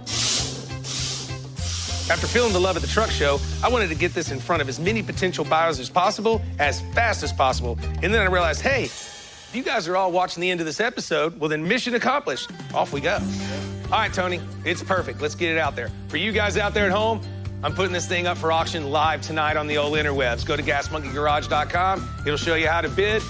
Speaker 4: After feeling the love at the truck show, I wanted to get this in front of as many potential buyers as possible, as fast as possible. And then I realized, hey, if you guys are all watching the end of this episode, well then mission accomplished. Off we go. All right, Tony, it's perfect. Let's get it out there. For you guys out there at home, I'm putting this thing up for auction live tonight on the old interwebs. Go to gasmonkeygarage.com. It'll show you how to bid.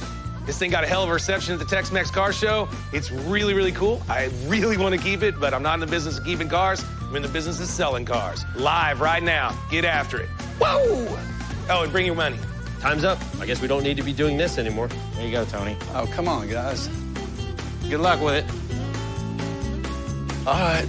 Speaker 4: This thing got a hell of a reception at the Tex-Mex Car Show. It's really, really cool. I really want to keep it, but I'm not in the business of keeping cars. I'm in the business of selling cars. Live right now. Get after it. Whoa! Oh, and bring your money.
Speaker 22: Time's up. I guess we don't need to be doing this anymore.
Speaker 10: There you go, Tony.
Speaker 9: Oh, come on, guys.
Speaker 10: Good luck with it.
Speaker 9: All right,